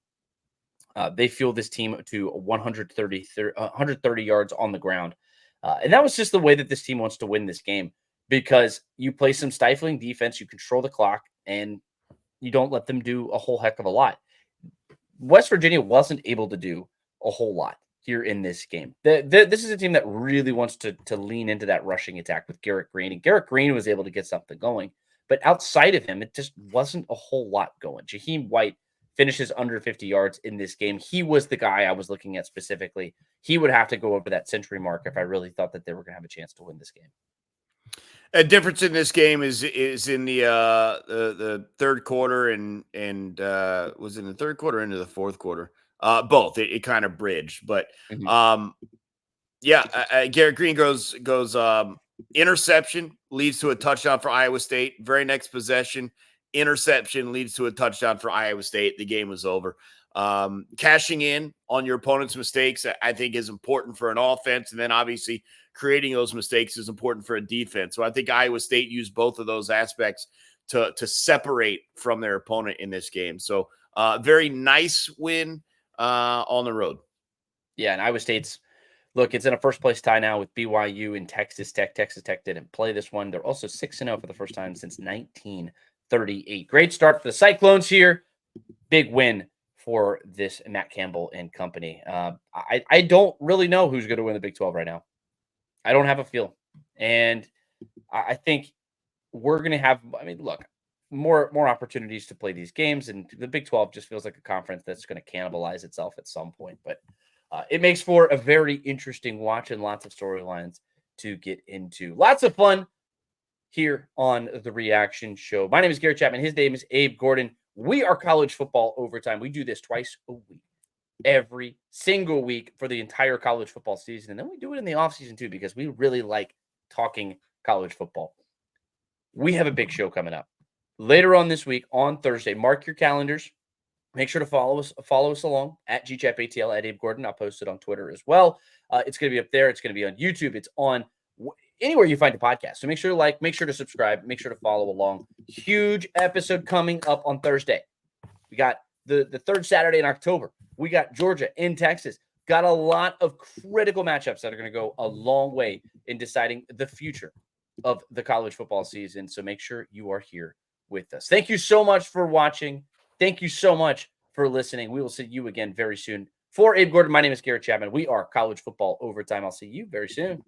A: They fueled this team to 130 yards on the ground. And that was just the way that this team wants to win this game, because you play some stifling defense, you control the clock, and you don't let them do a whole heck of a lot. West Virginia wasn't able to do a whole lot here in this game. This is a team that really wants to lean into that rushing attack with Garrett Green. And Garrett Green was able to get something going. But outside of him, it just wasn't a whole lot going. Jaheim White finishes under 50 yards in this game. He was the guy I was looking at specifically. He would have to go over that century mark if I really thought that they were going to have a chance to win this game.
B: A difference in this game is in the third quarter and was in the third quarter into the fourth quarter. Both. It kind of bridged, but Garrett Green goes interception, leads to a touchdown for Iowa State. Very next possession, interception leads to a touchdown for Iowa State. The game was over. Cashing in on your opponent's mistakes, I think, is important for an offense, and then obviously creating those mistakes is important for a defense. So I think Iowa State used both of those aspects to separate from their opponent in this game. So very nice win on the road.
A: Yeah, and Iowa State's, look, it's in a first-place tie now with BYU and Texas Tech. Texas Tech didn't play this one. They're also 6-0 for the first time since 1938. Great start for the Cyclones here. Big win for this Matt Campbell and company. I don't really know who's going to win the Big 12 right now. I don't have a feel. And I think we're going to have, look, more opportunities to play these games. And the Big 12 just feels like a conference that's going to cannibalize itself at some point. But it makes for a very interesting watch and lots of storylines to get into. Lots of fun here on The Reaction Show. My name is Garrett Chapman. His name is Abe Gordon. We are College Football Overtime. We do this twice a week, every single week for the entire college football season. And then we do it in the offseason too, because we really like talking college football. We have a big show coming up later on this week on Thursday. Mark your calendars. Make sure to follow us along at GChapATL at Abe Gordon. I'll post it on Twitter as well. It's going to be up there. It's going to be on YouTube. It's on anywhere you find a podcast. So make sure to like, make sure to subscribe, make sure to follow along. Huge episode coming up on Thursday. We got the third Saturday in October. We got Georgia in Texas. Got a lot of critical matchups that are going to go a long way in deciding the future of the college football season. So make sure you are here with us. Thank you so much for watching. Thank you so much for listening. We will see you again very soon. For Abe Gordon, my name is Garrett Chapman. We are College Football Overtime. I'll see you very soon.